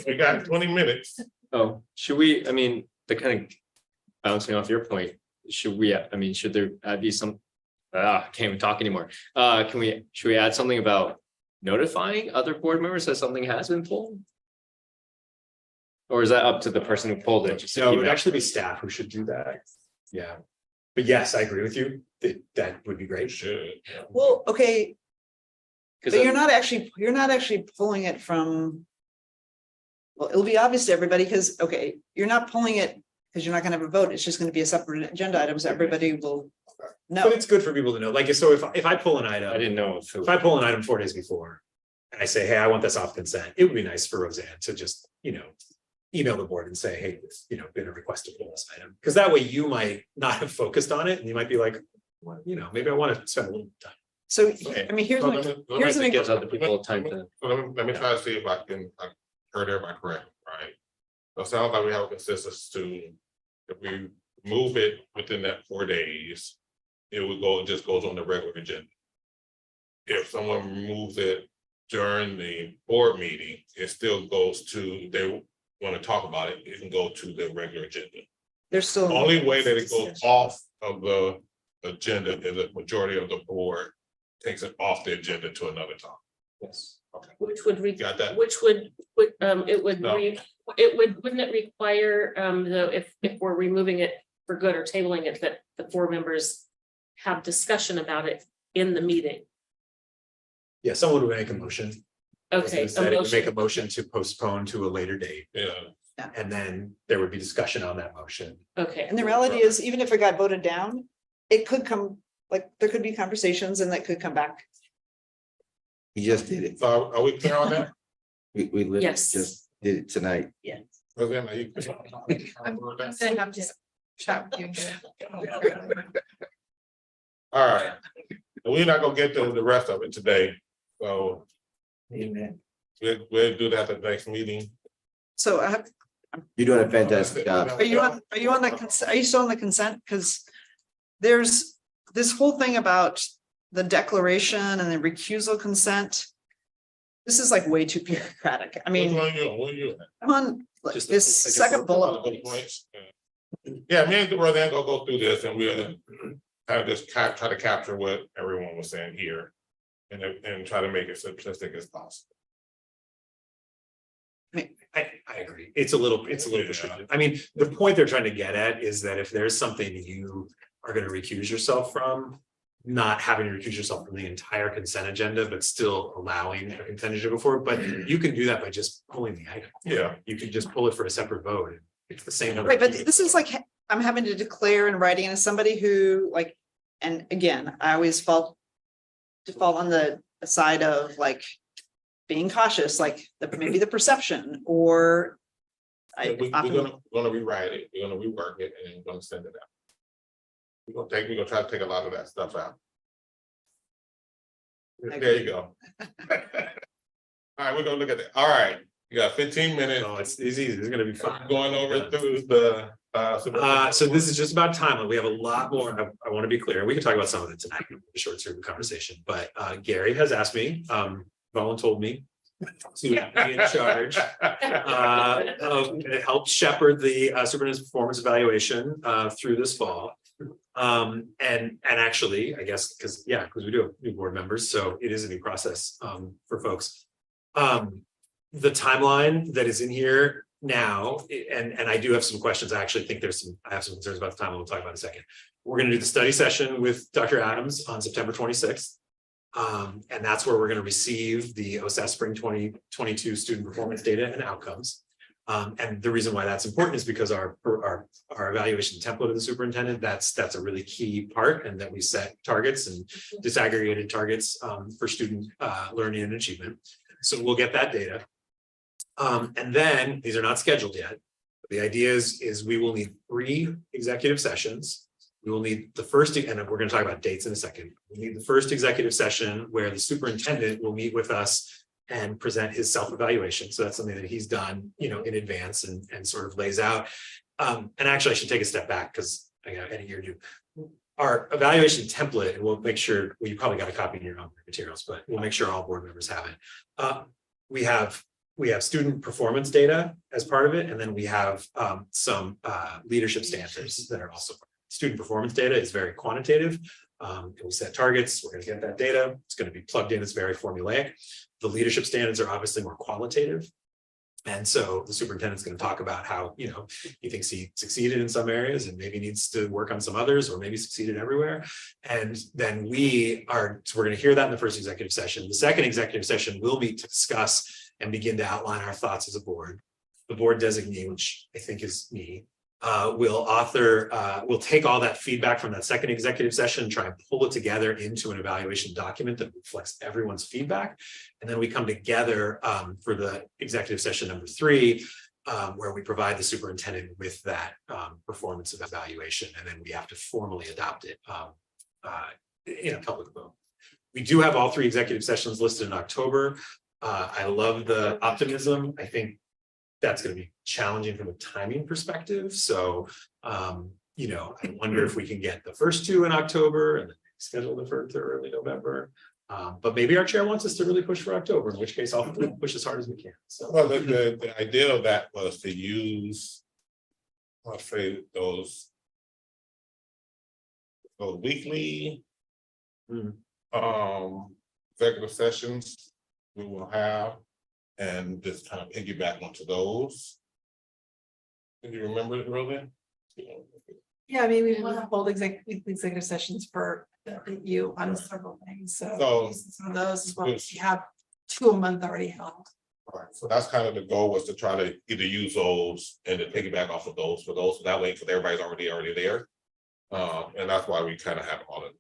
we got 20 minutes. Oh, should we, I mean, the kind of bouncing off your point, should we, I mean, should there be some, I can't even talk anymore. Should we add something about notifying other board members that something has been pulled? Or is that up to the person who pulled it? Just to No, it keep would it- actually be staff who should do that. Yeah. But yes, I agree with you, that would be great. Should. Well, okay, 'Cause but you're not actually pulling it from. Well, it'll be obvious to everybody because, okay, you're not pulling it because you're not gonna have a vote. It's just gonna be a separate agenda item, so everybody will No, But it's good for people to know, like, so if I pull an I item, didn't know if it if I pull an item 4 days before. And I say, hey, I want this off consent, it would be nice for Roseanne to just, email the board and say, hey, it's, been a request to pull this item. Because that way you might not have focused on it and you might be like, well, maybe I want to spend a little time. so, I mean, here's, So an- let me- here's an it gives example. other people time to. So let me try to see if I heard everybody correct, right? So it sounds like we have a consensus to, if we move it within that 4 days, it just goes on the regular agenda. If someone moves it during the board meeting, it still goes to, they want to talk about it, it can go to the regular agenda. There's still. Only way that it goes off of the agenda is the majority of the board takes it off the agenda to another time. Yes. Okay, Which would got that? wouldn't it require, though, if we're removing it for good or tabling it, that the 4 members have discussion about it in the meeting? Yeah, someone would make a motion. Okay, That it would make a motion to postpone to a later date, Yeah, and then there would be discussion on that motion. okay. And the reality is, even if it got voted down, it could come, like, there could be conversations and that could come back. He just did it. so are we clear on that? We literally Yes. just did it tonight. Roseanne, are you? I'm gonna have to chat with you and get it. All right, we're not gonna get to the rest of it today, so Amen. we'll do that at the next meeting. So I have, You're doing a fantastic job. are you on the consent, are you still on the consent? Because there's this whole thing about the declaration and the recusal consent. This is like way too bureaucratic. I mean, What are you? I'm on Just this I guess second bullet. Good points. Yeah, me and Roseanne gonna go through this and we'll kind of just try to capture what everyone was saying here. And try to make it simplistic as possible. I agree. It's a little restrictive. I mean, the point they're trying to get at is that if there's something you are gonna recuse yourself from, not having to recuse yourself from the entire consent agenda, but still allowing a consent agenda before, but you can do that by just pulling the item. Yeah. You can just pull it for a separate vote. It's the same. Right, but this is like, I'm having to declare in writing as somebody who like, and again, I always fall on the side of like being cautious, like maybe the perception or. We're gonna rewrite it, we're gonna rework it and then we're gonna send it out. We're gonna try to take a lot of that stuff out. There you go. All right, we're gonna look at it. All right, you got 15 minutes. Oh, it's easy. It's gonna be fun. Going over through the. So this is just about timeline. We have a lot more. I want to be clear. We can talk about some of it tonight, a short sort of conversation, but Gary has asked me, voluntold me to be in charge of help shepherd the superintendent's performance evaluation through this fall. And actually, I guess, because we do have new board members, so it is a new process for folks. The timeline that is in here now, and I do have some questions. I actually think I have some concerns about the timeline we'll talk about in a second. We're going to do the study session with Dr. Adams on September 26th. And that's where we're going to receive the OSAS Spring 2022 student performance data and outcomes. And the reason why that's important is because our evaluation template of the superintendent, that's a really key part, and that we set targets and disaggregated targets for student learning and achievement. So we'll get that data. And then these are not scheduled yet. The idea is we will need 3 executive sessions. We will need the first, and we're going to talk about dates in a second. We need the first executive session where the superintendent will meet with us and present his self-evaluation. So that's something that he's done, in advance and sort of lays out. And actually I should take a step back because I got Eddie here too. Our evaluation template, and we'll make sure, well, you probably got a copy in your own materials, but we'll make sure all board members have it. We have student performance data as part of it, and then we have some leadership standards that are also. Student performance data is very quantitative. We set targets, we're going to get that data. It's going to be plugged in, it's very formulaic. The leadership standards are obviously more qualitative. And so the superintendent's going to talk about how, he thinks he succeeded in some areas and maybe needs to work on some others, or maybe succeeded everywhere. And then we're going to hear that in the first executive session. The second executive session will meet to discuss and begin to outline our thoughts as a board. The board designee, which I think is me, we'll take all that feedback from that second executive session, try and pull it together into an evaluation document that reflects everyone's feedback. And then we come together for the executive session number 3, where we provide the superintendent with that performance evaluation, and then we have to formally adopt it in a public vote. We do have all 3 executive sessions listed in October. I love the optimism. I think that's going to be challenging from a timing perspective. So, you know, I wonder if we can get the first 2 in October and then schedule the first or early November. But maybe our chair wants us to really push for October, in which case I'll push as hard as we can. So, Well, the idea of that was to use, let's say, those weekly executive sessions we will have, and just kind of piggyback onto those. Do you remember it, Roseanne? Yeah, I mean, we want to hold executive sessions for you on several things, so some of those as well, we have 2 a month already held. Right, so that's kind of the goal, was to try to either use those and to piggyback off of those for those, so that way, because everybody's already there. And that's why we kind of have all of it.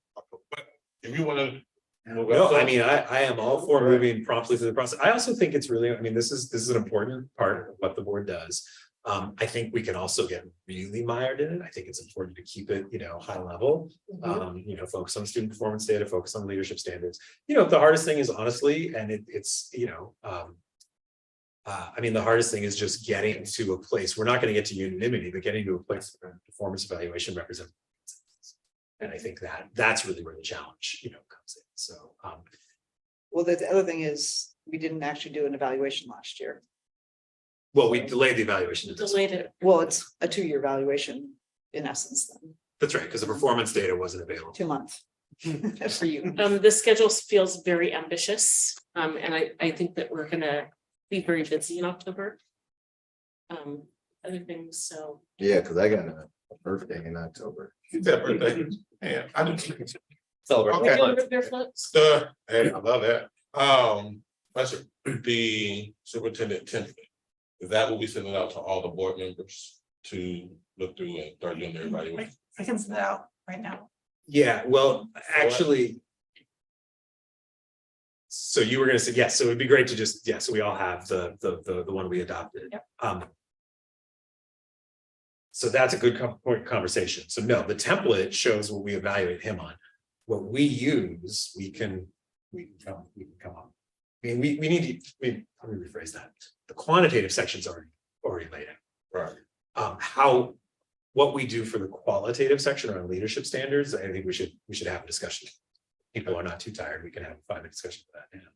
But if you want to. no, I mean, I am all for moving promptly through the process. I also think it's really, I mean, this is an important part of what the board does. I think we can also get really mired in it. I think it's important to keep it, you know, high level. You know, focus on student performance data, focus on leadership standards. You know, the hardest thing is honestly, and it's, you know, I mean, the hardest thing is just getting to a place. We're not going to get to unanimity, but getting to a place where performance evaluation represents. And I think that's really where the challenge, you know, comes in. So, Well, the other thing is, we didn't actually do an evaluation last year. well, we delayed the evaluation. to this Delayed it. Well, it's a 2-year evaluation in essence, then, That's right, because the performance data wasn't available. 2 months. For you. The schedule feels very ambitious, and I think that we're gonna be very busy in October. Other things, so. Yeah, because I got a birthday in October. It's that birthday. Yeah, I didn't. Celebrate. Okay. Beer floats? Hey, I love that. That's the superintendent template. Is that what we send it out to all the board members to look through and start doing their evaluation? I can send it out right now. Yeah, well, actually. So you were gonna say, yes, so it'd be great to just, yeah, so we all have the one we adopted. Yep. So that's a good point conversation. So no, the template shows what we evaluate him on. What we use, we can come up. I mean, we need to, let me rephrase that. The quantitative section's already laid out. Right. What we do for the qualitative section around leadership standards, I think we should have a discussion. People are not too tired. We can have a 5-minute discussion for that. Yeah.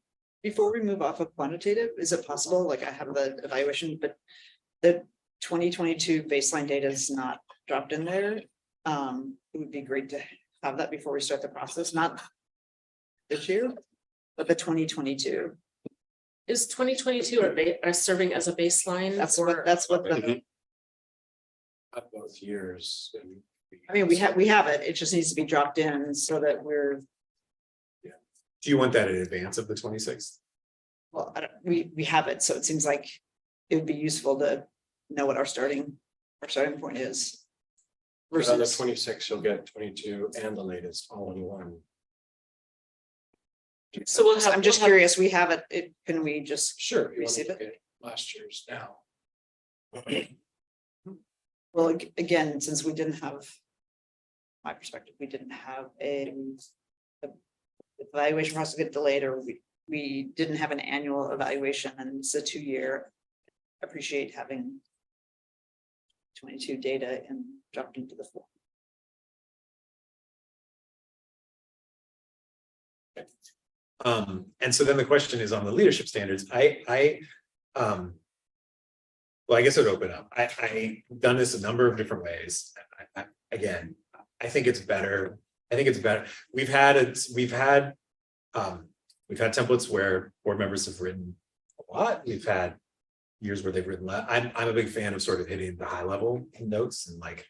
Before we move off of quantitative, is it possible, like I have the evaluation, but the 2022 baseline data is not dropped in there? It would be great to have that before we start the process, not this year, but the 2022. Is 2022 are serving as a baseline? That's for- what the, Both years. I mean, we have it, it just needs to be dropped in so that we're, Do you want that in advance of the 26th? well, I don't, we have it, so it seems like it would be useful to know what our starting point is. On the Versus, 26th, you'll get 22 and the latest all in one. So we'll have. I'm just we'll have- curious, we have it, can we just Sure. you wanna receive look it? at Last year's now. Well, again, since we didn't have. My perspective, we didn't have the evaluation process get delayed, or we didn't have an annual evaluation, and it's a 2-year. Appreciate having 22 data and dropped into the form. And so then the question is on the leadership standards. Well, I guess it would open up. I've done this a number of different ways. Again, I think it's better. We've had templates where board members have written a lot. We've had years where they've written less. I'm a big fan of sort of hitting the high level notes, and like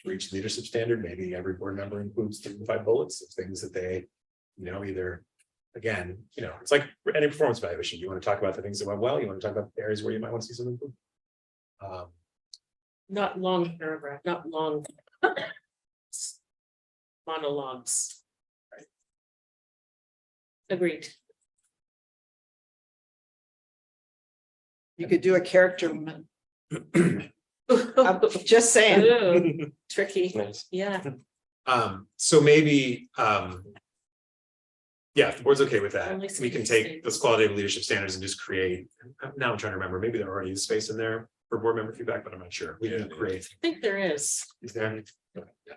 for each leadership standard, maybe every board member includes 3 to 5 bullets of things that they, you know, either. Again, you know, it's like any performance evaluation. You want to talk about the things that went well. You want to talk about the areas where you might want to see some improvement. Not long paragraph, not long. Monologues. Agreed. You could do a character. I'm just saying. Ooh, tricky, Nice. yeah. So maybe, yeah, if the board's okay with that, Only we can take those qualitative leadership standards and just create, now I'm trying to remember, maybe there already is space in there for board member feedback, but I'm not sure. We can create. I think there is. Is there? Okay, yeah.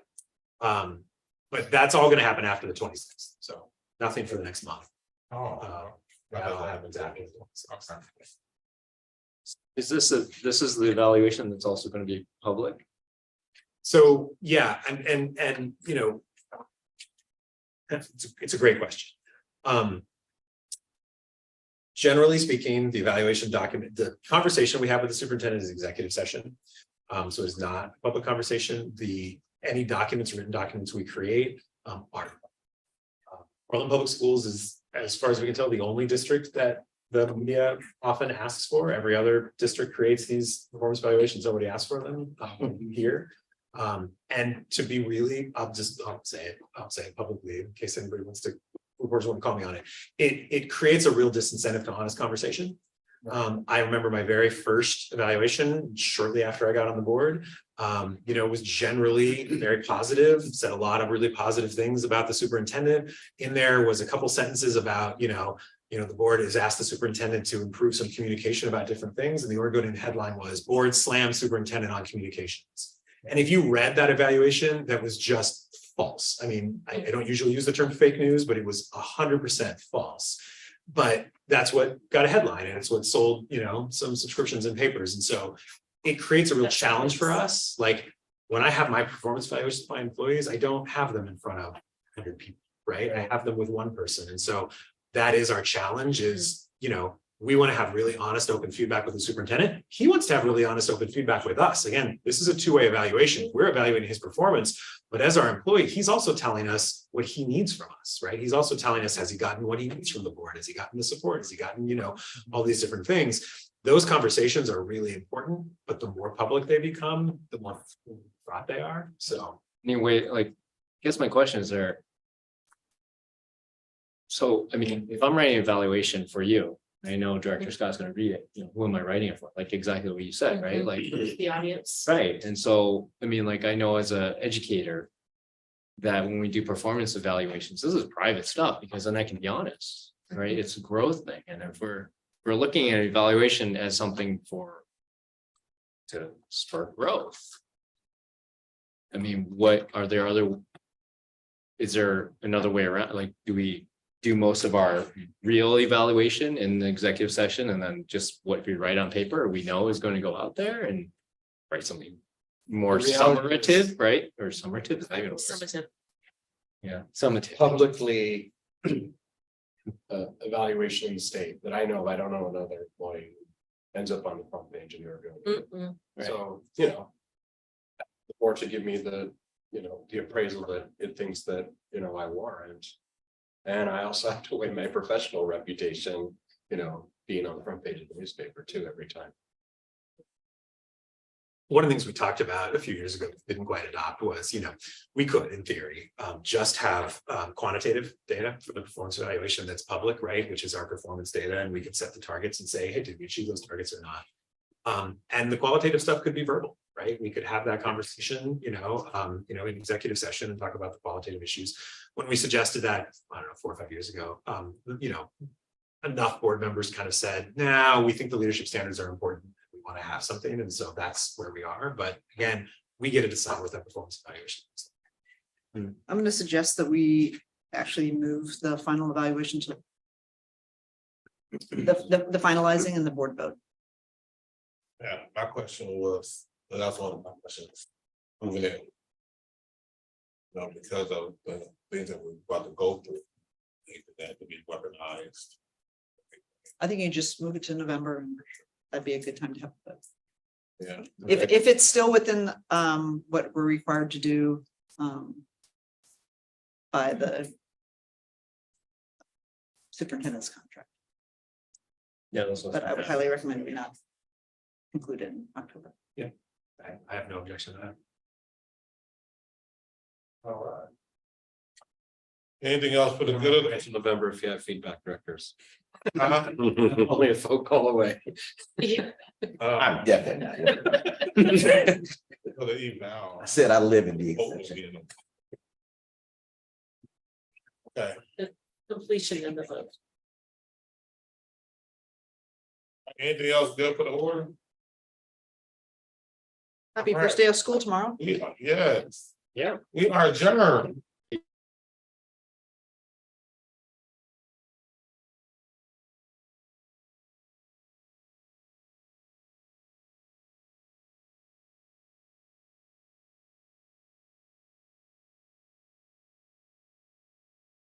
But that's all gonna happen after the 26th, so nothing for the next month. Oh. That all happens after. Is this the evaluation that's also gonna be public? So, yeah, and, you know. It's a great question. Generally speaking, the evaluation document, the conversation we have with the superintendent is executive session. So it's not a public conversation. Any documents, written documents we create, are. Portland Public Schools is, as far as we can tell, the only district that the media often asks for. Every other district creates these performance evaluations, nobody asks for them here. And to be really, I'll say it publicly in case anybody wants to, reporters want to call me on it. It creates a real disincentive to honest conversation. I remember my very first evaluation shortly after I got on the board, was generally very positive, said a lot of really positive things about the superintendent. In there was a couple sentences about, the board has asked the superintendent to improve some communication about different things. And the Oregonian headline was board slams superintendent on communications. And if you read that evaluation, that was just false. I mean, I don't usually use the term fake news, but it was 100% false. But that's what got a headline and it's what sold, some subscriptions and papers. And so it creates a real challenge for us. Like when I have my performance evaluations with my employees, I don't have them in front of 100 people, right? I have them with one person. And so that is our challenge is, we want to have really honest, open feedback with the superintendent. He wants to have really honest, open feedback with us. Again, this is a two-way evaluation. We're evaluating his performance, but as our employee, he's also telling us what he needs from us, right? He's also telling us, has he gotten what he needs from the board? Has he gotten the support? Has he gotten, all these different things? Those conversations are really important, but the more public they become, the more fraught they are. So Anyway, I guess my question is there. So, I mean, if I'm writing an evaluation for you, I know Director Scott's gonna read it, who am I writing it for? Like exactly what you said, right? Like, The audience. right, and so, I mean, I know as an educator. That when we do performance evaluations, this is private stuff, because then I can be honest, right? It's a growth thing, and if we're looking at evaluation as something to spur growth. I mean, is there another way around? Do we do most of our real evaluation in the executive session and then just what we write on paper we know is going to go out there and write something more summative, right? Or summative. Summative. Yeah, summative. Publicly evaluation in the state that I know of, I don't know another employee who ends up on the front page in your Mm-mm. So, the board should give me the appraisal that it thinks that, I warrant. And I also have to weigh my professional reputation, being on the front page of the newspaper too, every time. one of the things we talked about a few years ago, didn't quite adopt was, we could, in theory, just have quantitative data for the performance evaluation that's public, right? Which is our performance data, and we could set the targets and say, hey, did we achieve those targets or not? And the qualitative stuff could be verbal, right? We could have that conversation, in executive session and talk about the qualitative issues. When we suggested that, I don't know, 4 or 5 years ago, enough board members kind of said, no, we think the leadership standards are important. We want to have something. And so that's where we are. But again, we get to decide what that performance evaluation is. I'm going to suggest that we actually move the final evaluation to the finalizing and the board vote. Yeah, my question was, that's one of my questions, moving it. Because of the things that we're about to go through, that to be weaponized. I think you just move it to November and that'd be a good time to have it. Yeah. If it's still within what we're required to do by the superintendent's contract. Yeah, but I would highly recommend we not include it in October. Yeah. I have no objection to that. All right. Anything else for the good of It's November if you have feedback, directors. the? Only a phone call away. I'm definitely not. For the eval. I said I live in the exception. Okay, Completion in the vote. anything else good for the order? Happy All first day of school tomorrow. Yes. Yeah. We are adjourned.